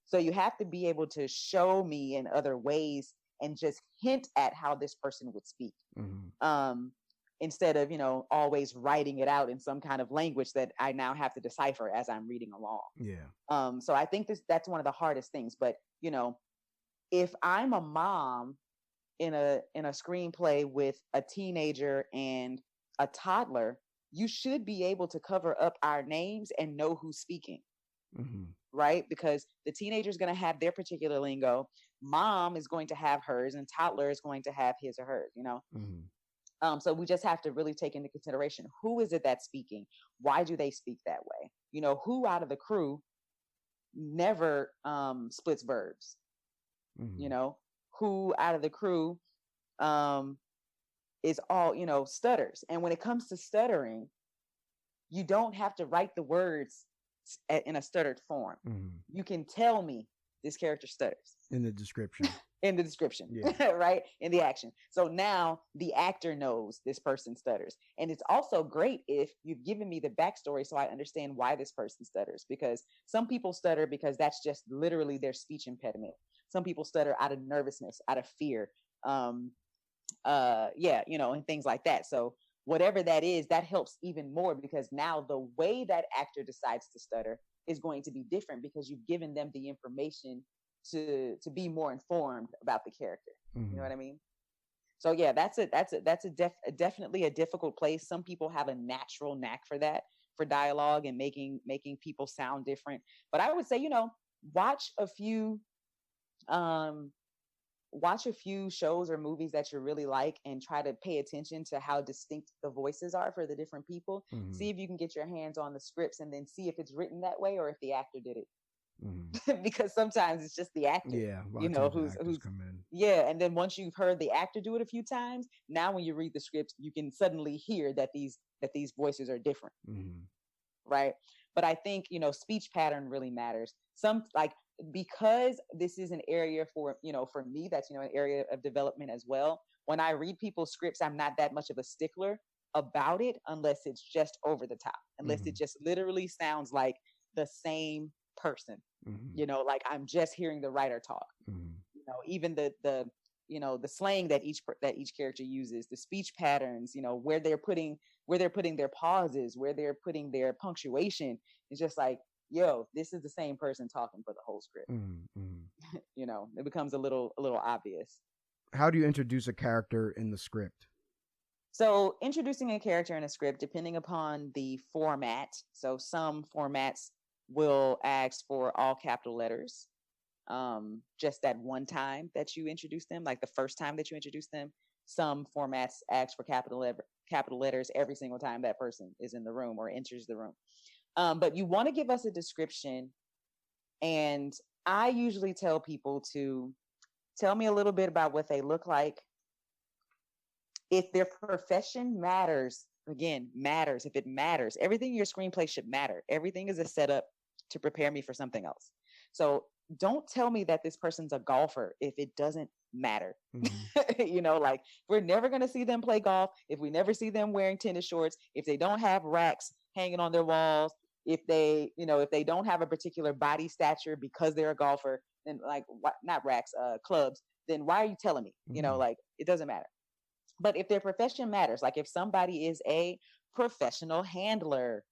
So you have to be able to show me in other ways and just hint at how this person would speak. Instead of, you know, always writing it out in some kind of language that I now have to decipher as I'm reading along. So I think that's one of the hardest things. But, you know, if I'm a mom in a screenplay with a teenager and a toddler, you should be able to cover up our names and know who's speaking, right? Because the teenager is going to have their particular lingo, mom is going to have hers, and toddler is going to have his or hers, you know? So we just have to really take into consideration, who is it that's speaking? Why do they speak that way? You know, who out of the crew never splits verbs? You know, who out of the crew is all, you know, stutters? And when it comes to stuttering, you don't have to write the words in a stuttered form. You can tell me this character stutters in the description. In the description, right? In the action. So now the actor knows this person stutters. And it's also great if you've given me the backstory so I understand why this person stutters, because some people stutter because that's just literally their speech impediment. Some people stutter out of nervousness, out of fear. You know, and things like that. So whatever that is, that helps even more, because now the way that actor decides to stutter is going to be different because you've given them the information to be more informed about the character. You know what I mean? So yeah, definitely a difficult place. Some people have a natural knack for that, for dialogue and making people sound different. But I would say, watch a few shows or movies that you really like and try to pay attention to how distinct the voices are for the different people. Mm-hmm. See if you can get your hands on the scripts and then see if it's written that way or if the actor did it. Mm-hmm. Because sometimes it's just the actor, yeah, who's come in. Yeah, and then once you've heard the actor do it a few times, now when you read the script, you can suddenly hear that these voices are different. Mm-hmm. Right? But I think, speech pattern really matters. Because this is an area for me, that's, an area of development as well. When I read people's scripts, I'm not that much of a stickler about it unless it's just over the top, unless Mm-hmm. it just literally sounds like the same person. Mm-hmm. Like I'm just hearing the writer talk. Mm-hmm. Even the slang that each character uses, the speech patterns, where they're putting their pauses, where they're putting their punctuation. It's just like, yo, this is the same person talking for the whole script. Mm-hmm. It becomes a little obvious. How do you introduce a character in the script? So introducing a character in a script, depending upon the format. So some formats will ask for all capital letters. Just that one time that you introduce them, like the first time that you introduce them. Some formats ask for capital letters every single time that person is in the room or enters the room. But you want to give us a description. And I usually tell people to tell me a little bit about what they look like. If their profession matters, if it matters, everything in your screenplay should matter. Everything is a setup to prepare me for something else. So don't tell me that this person's a golfer if it doesn't matter. Mm-hmm. We're never going to see them play golf if we never see them wearing tennis shorts, if they don't have racks hanging on their walls, if they don't have a particular body stature because they're a golfer, then not racks, clubs, then why are you telling me? Mm-hmm. It doesn't matter. But if their profession matters, like if somebody is a professional handler,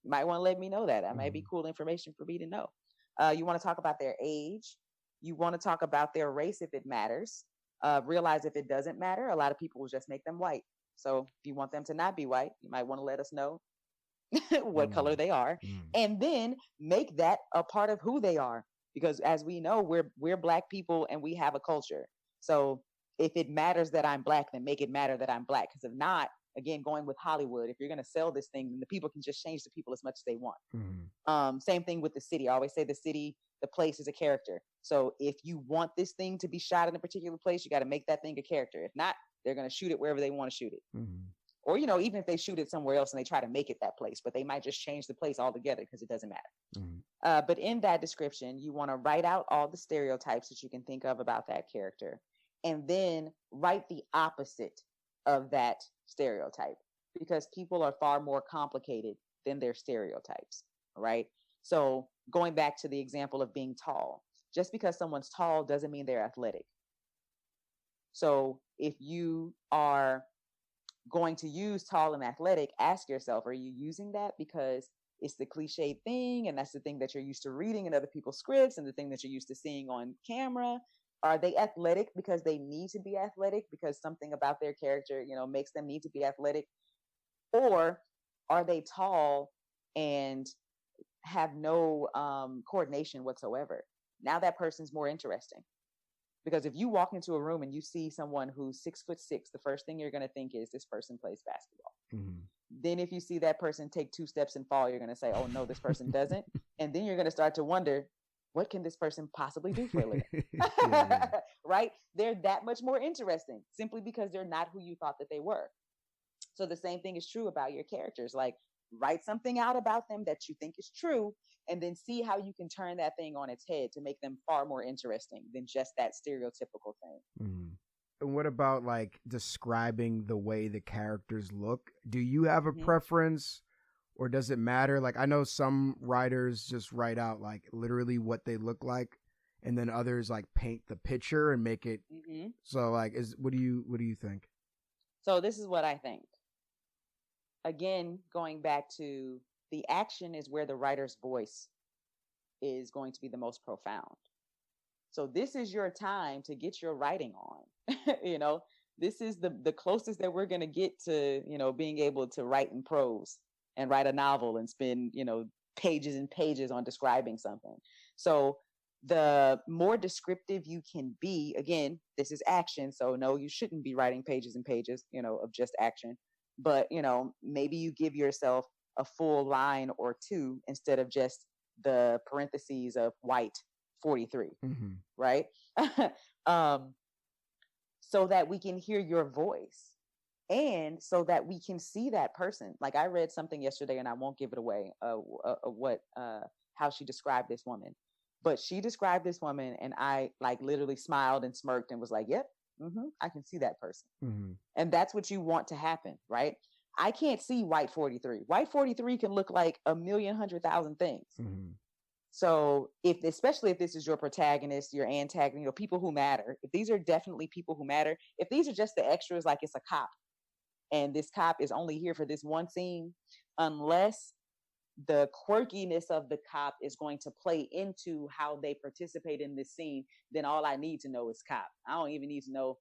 you might want to let me know that. That might be cool information for me to know. You want to talk about their age. You want to talk about their race if it matters. Realize if it doesn't matter, a lot of people will just make them white. So if you want them to not be white, you might want to let us know what color they are. And then make that a part of who they are. Because as we know, we're Black people and we have a culture. So if it matters that I'm Black, then make it matter that I'm Black. Because if not, again, going with Hollywood, if you're going to sell this thing, then the people can just change the people as much as they want. Mm-hmm. Same thing with the city. I always say the place is a character. So if you want this thing to be shot in a particular place, you got to make that thing a character. If not, they're going to shoot it wherever they want to shoot it. Mm-hmm. Or, even if they shoot it somewhere else and they try to make it that place, but they might just change the place altogether because it doesn't matter. Mm-hmm. But in that description, you want to write out all the stereotypes that you can think of about that character, and then write the opposite of that stereotype, because people are far more complicated than their stereotypes, right? So going back to the example of being tall, just because someone's tall doesn't mean they're athletic. So if you are going to use tall and athletic, ask yourself, are you using that because it's the cliched thing and that's the thing that you're used to reading in other people's scripts and the thing that you're used to seeing on camera? Are they athletic because they need to be athletic because something about their character, makes them need to be athletic? Or are they tall and have no coordination whatsoever? Now that person's more interesting. Because if you walk into a room and you see someone who's 6'6", the first thing you're going to think is this person plays basketball. Mm-hmm. Then if you see that person take 2 steps and fall, you're going to say, oh no, this person doesn't. And then you're going to start to wonder, what can this person possibly do for a living? Yeah. Right? They're that much more interesting simply because they're not who you thought that they were. So the same thing is true about your characters. Like, write something out about them that you think is true, and then see how you can turn that thing on its head to make them far more interesting than just that stereotypical thing. Mm-hmm. And what about describing the way the characters look? Do you have a preference, or does it matter? I know some writers just write out literally what they look like, and then others paint the picture and make it. Mm-hmm. So what do you think? So this is what I think. Again, going back to the action is where the writer's voice is going to be the most profound. So this is your time to get your writing on. this is the closest that we're going to get to, being able to write in prose and write a novel and spend, pages and pages on describing something. So the more descriptive you can be, again, this is action. So no, you shouldn't be writing pages and pages, of just action. But, maybe you give yourself a full line or two instead of just the parentheses of white 43, right? So that we can hear your voice and so that we can see that person. Like I read something yesterday, and I won't give it away, how she described this woman. But she described this woman, and I like literally smiled and smirked and was like, yep, I can see that person. And that's what you want to happen, right? I can't see white 43. White 43 can look like 1,100,000 things. So especially if this is your protagonist, your antagonist, people who matter, if these are definitely people who matter, if these are just the extras, like it's a cop and this cop is only here for this one scene, unless the quirkiness of the cop is going to play into how they participate in this scene, then all I need to know is cop. I don't even need to know,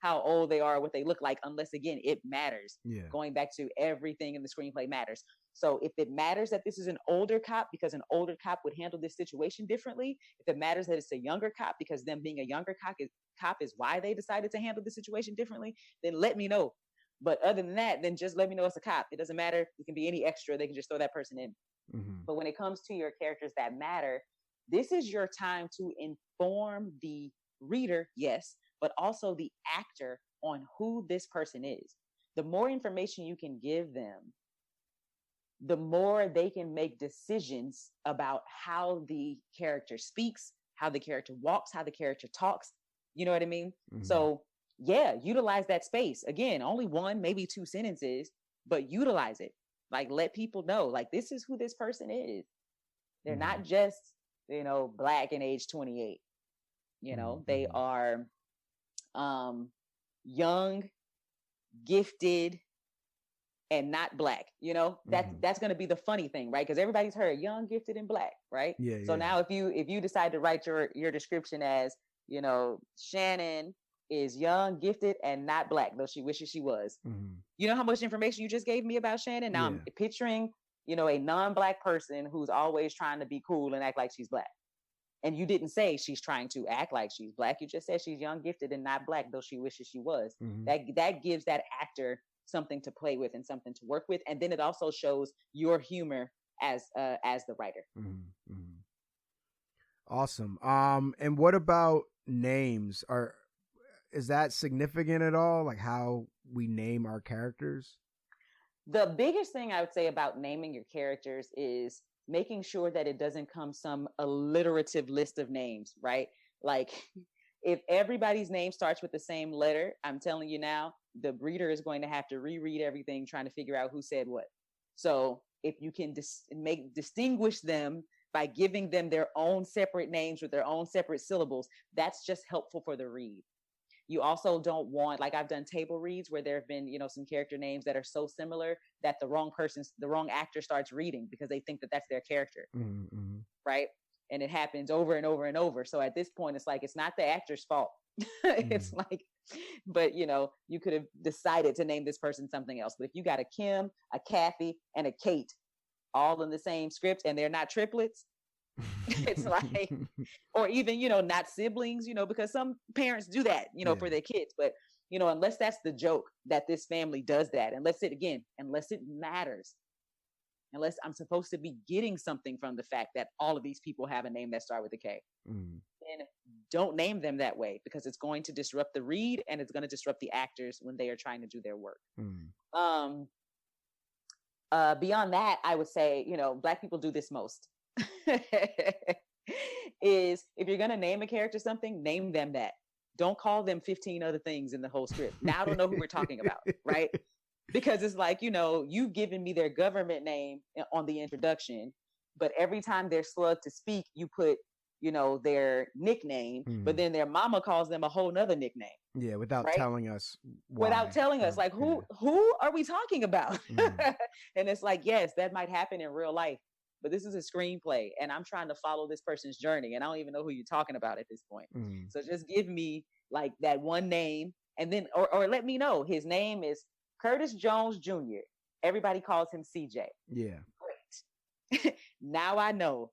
how old they are, what they look like, unless again, it matters. Yeah. Going back to everything in the screenplay matters. So if it matters that this is an older cop, because an older cop would handle this situation differently, if it matters that it's a younger cop, because them being a younger cop is why they decided to handle the situation differently, then let me know. But other than that, then just let me know it's a cop. It doesn't matter. It can be any extra. They can just throw that person in. But when it comes to your characters that matter, this is your time to inform the reader, yes, but also the actor on who this person is. The more information you can give them, the more they can make decisions about how the character speaks, how the character walks, how the character talks. You know what I mean? So yeah, utilize that space. Again, only one, maybe two sentences, but utilize it. Like, let people know, like, this is who this person is. They're not just, Black and age 28. They are young, gifted, and not Black. That's going to be the funny thing, right? Because everybody's heard young, gifted, and Black, right? Yeah. So now if you decide to write your description as, Shannan is young, gifted, and not Black, though she wishes she was. You know how much information you just gave me about Shannan? Now I'm picturing, a non-Black person who's always trying to be cool and act like she's Black. And you didn't say she's trying to act like she's Black. You just said she's young, gifted, and not Black, though she wishes she was. That gives that actor something to play with and something to work with. And then it also shows your humor as the writer. Awesome. And what about names? Is that significant at all? Like how we name our characters? The biggest thing I would say about naming your characters is making sure that it doesn't come some alliterative list of names, right? Like if everybody's name starts with the same letter, I'm telling you now, the reader is going to have to reread everything trying to figure out who said what. So if you can distinguish them by giving them their own separate names with their own separate syllables, that's just helpful for the read. You also don't want, like I've done table reads where there have been, some character names that are so similar that the wrong actor starts reading because they think that that's their character, right? And it happens over and over and over. So at this point, it's like, it's not the actor's fault. It's like, but you could have decided to name this person something else. But if you got a Kim, a Kathy, and a Kate all in the same script and they're not triplets, it's like, or even, not siblings, because some parents do that, for their kids. But, unless that's the joke that this family does that, unless it matters, unless I'm supposed to be getting something from the fact that all of these people have a name that start with a K, then don't name them that way because it's going to disrupt the read and it's going to disrupt the actors when they are trying to do their work. Beyond that, I would say, Black people do this most. Is if you're going to name a character something, name them that. Don't call them 15 other things in the whole script. Now I don't know who we're talking about, right? Because it's like, you've given me their government name on the introduction, but every time they're slugged to speak, you put, their nickname, but then their mama calls them a whole nother nickname. Yeah, without telling us why. Without telling us, like, who are we talking about? And it's like, yes, that might happen in real life, but this is a screenplay and I'm trying to follow this person's journey and I don't even know who you're talking about at this point. So just give me like that one name And then, or let me know his name is Curtis Jones Jr. Everybody calls him CJ. Yeah. Great. Now I know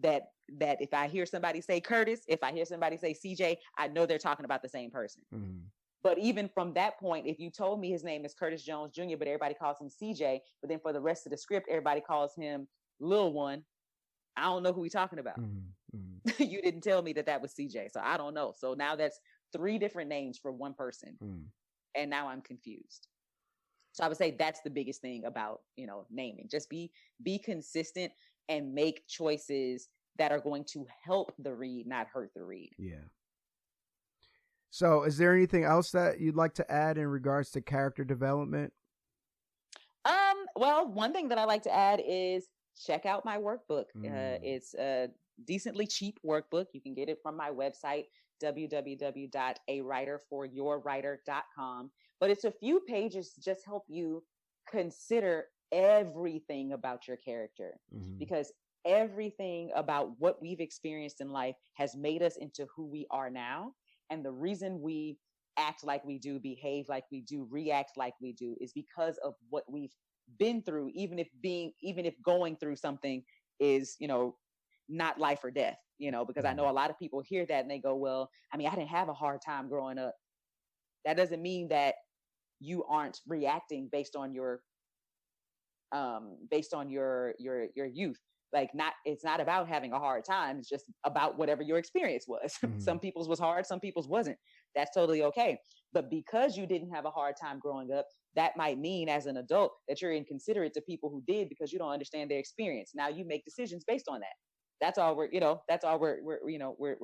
that if I hear somebody say Curtis, if I hear somebody say CJ, I know they're talking about the same person. Mm-hmm. But even from that point, if you told me his name is Curtis Jones Jr., but everybody calls him CJ, but then for the rest of the script, everybody calls him Lil One, I don't know who we're talking about. Mm-hmm. Mm-hmm. You didn't tell me that was CJ, so I don't know. So now that's 3 different names for one person. And now I'm confused. So I would say that's the biggest thing about, naming. Just be consistent and make choices that are going to help the read, not hurt the read. Yeah. So is there anything else that you'd like to add in regards to character development? Well, one thing that I like to add is check out my workbook. It's a decently cheap workbook. You can get it from my website, www.awriterforyourwriter.com. But it's a few pages to just help you consider everything about your character, because everything about what we've experienced in life has made us into who we are now. And the reason we act like we do, behave like we do, react like we do is because of what we've been through, even if going through something is, not life or death, because I know a lot of people hear that and they go, well, I didn't have a hard time growing up. That doesn't mean that you aren't reacting based on your youth. It's not about having a hard time. It's just about whatever your experience was. Some people's was hard, some people's wasn't. That's totally okay. But because you didn't have a hard time growing up, that might mean as an adult that you're inconsiderate to people who did, because you don't understand their experience. Now you make decisions based on that. That's all we're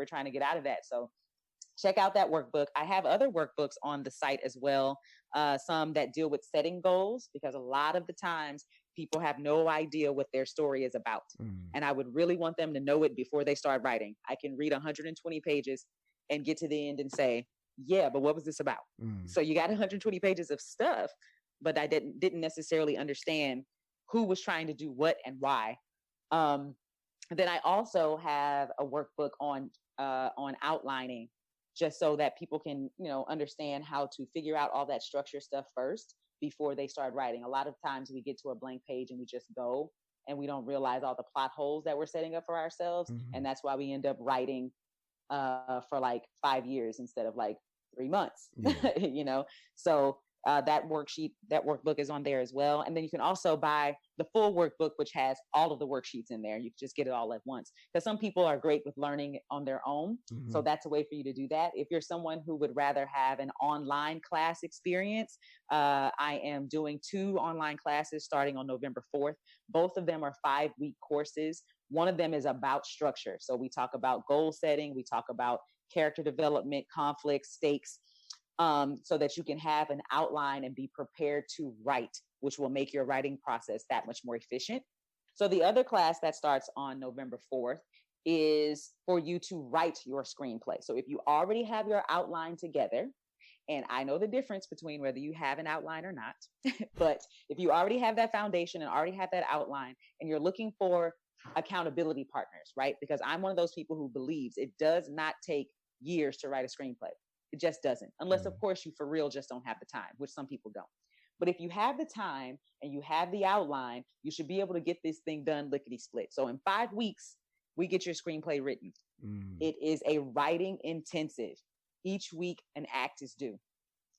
trying to get out of that. So check out that workbook. I have other workbooks on the site as well. Some that deal with setting goals, because a lot of the times people have no idea what their story is about. And I would really want them to know it before they start writing. I can read 120 pages and get to the end and say, yeah, but what was this about? So you got 120 pages of stuff, but I didn't necessarily understand who was trying to do what and why. Then I also have a workbook on outlining, just so that people can, understand how to figure out all that structure stuff first before they start writing. A lot of times we get to a blank page and we just go, and we don't realize all the plot holes that we're setting up for ourselves. And that's why we end up writing for 5 years instead of 3 months, So that workbook is on there as well. And then you can also buy the full workbook, which has all of the worksheets in there. You can just get it all at once, because some people are great with learning on their own. So that's a way for you to do that. If you're someone who would rather have an online class experience, I am doing 2 online classes starting on November 4th. Both of them are 5-week courses. One of them is about structure. So we talk about goal setting. We talk about character development, conflict, stakes, so that you can have an outline and be prepared to write, which will make your writing process that much more efficient. So the other class that starts on November 4th is for you to write your screenplay. So if you already have your outline together, and I know the difference between whether you have an outline or not, but if you already have that foundation and already have that outline, and you're looking for accountability partners, right? Because I'm one of those people who believes it does not take years to write a screenplay. It just doesn't, unless of course you for real just don't have the time, which some people don't. But if you have the time and you have the outline, you should be able to get this thing done lickety split. So in 5 weeks, we get your screenplay written. It is a writing intensive. Each week an act is due.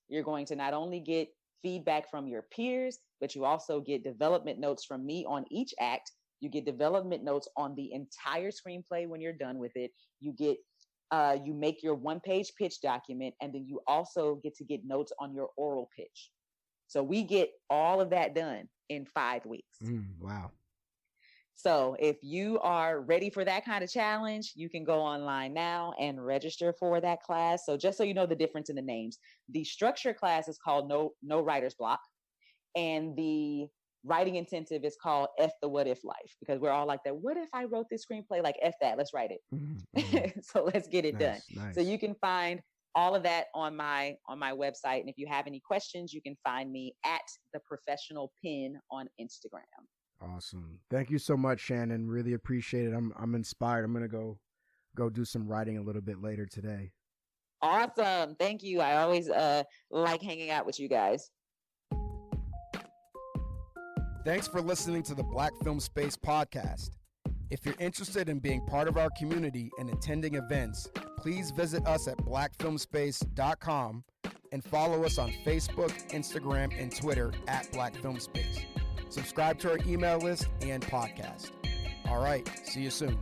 You're going to not only get feedback from your peers, but you also get development notes from me on each act. You get development notes on the entire screenplay when you're done with it. You make your 1-page pitch document, and then you also get to get notes on your oral pitch. So we get all of that done in 5 weeks. Wow. So if you are ready for that kind of challenge, you can go online now and register for that class. So just so you know the difference in the names, the structure class is called No Writer's Block, and the writing intensive is called F the What If Life, because we're all like that. What if I wrote this screenplay? F that, let's write it. So let's get it done. Nice. So you can find all of that on my website. And if you have any questions, you can find me at The Professional Pen on Instagram. Awesome. Thank you so much, Shannan. Really appreciate it. I'm inspired. I'm going to go do some writing a little bit later today. Awesome. Thank you. I always like hanging out with you guys. Thanks for listening to the Black Film Space podcast. If you're interested in being part of our community and attending events, please visit us at blackfilmspace.com and follow us on Facebook, Instagram, and Twitter at Black Film Space. Subscribe to our email list and podcast. All right, see you soon.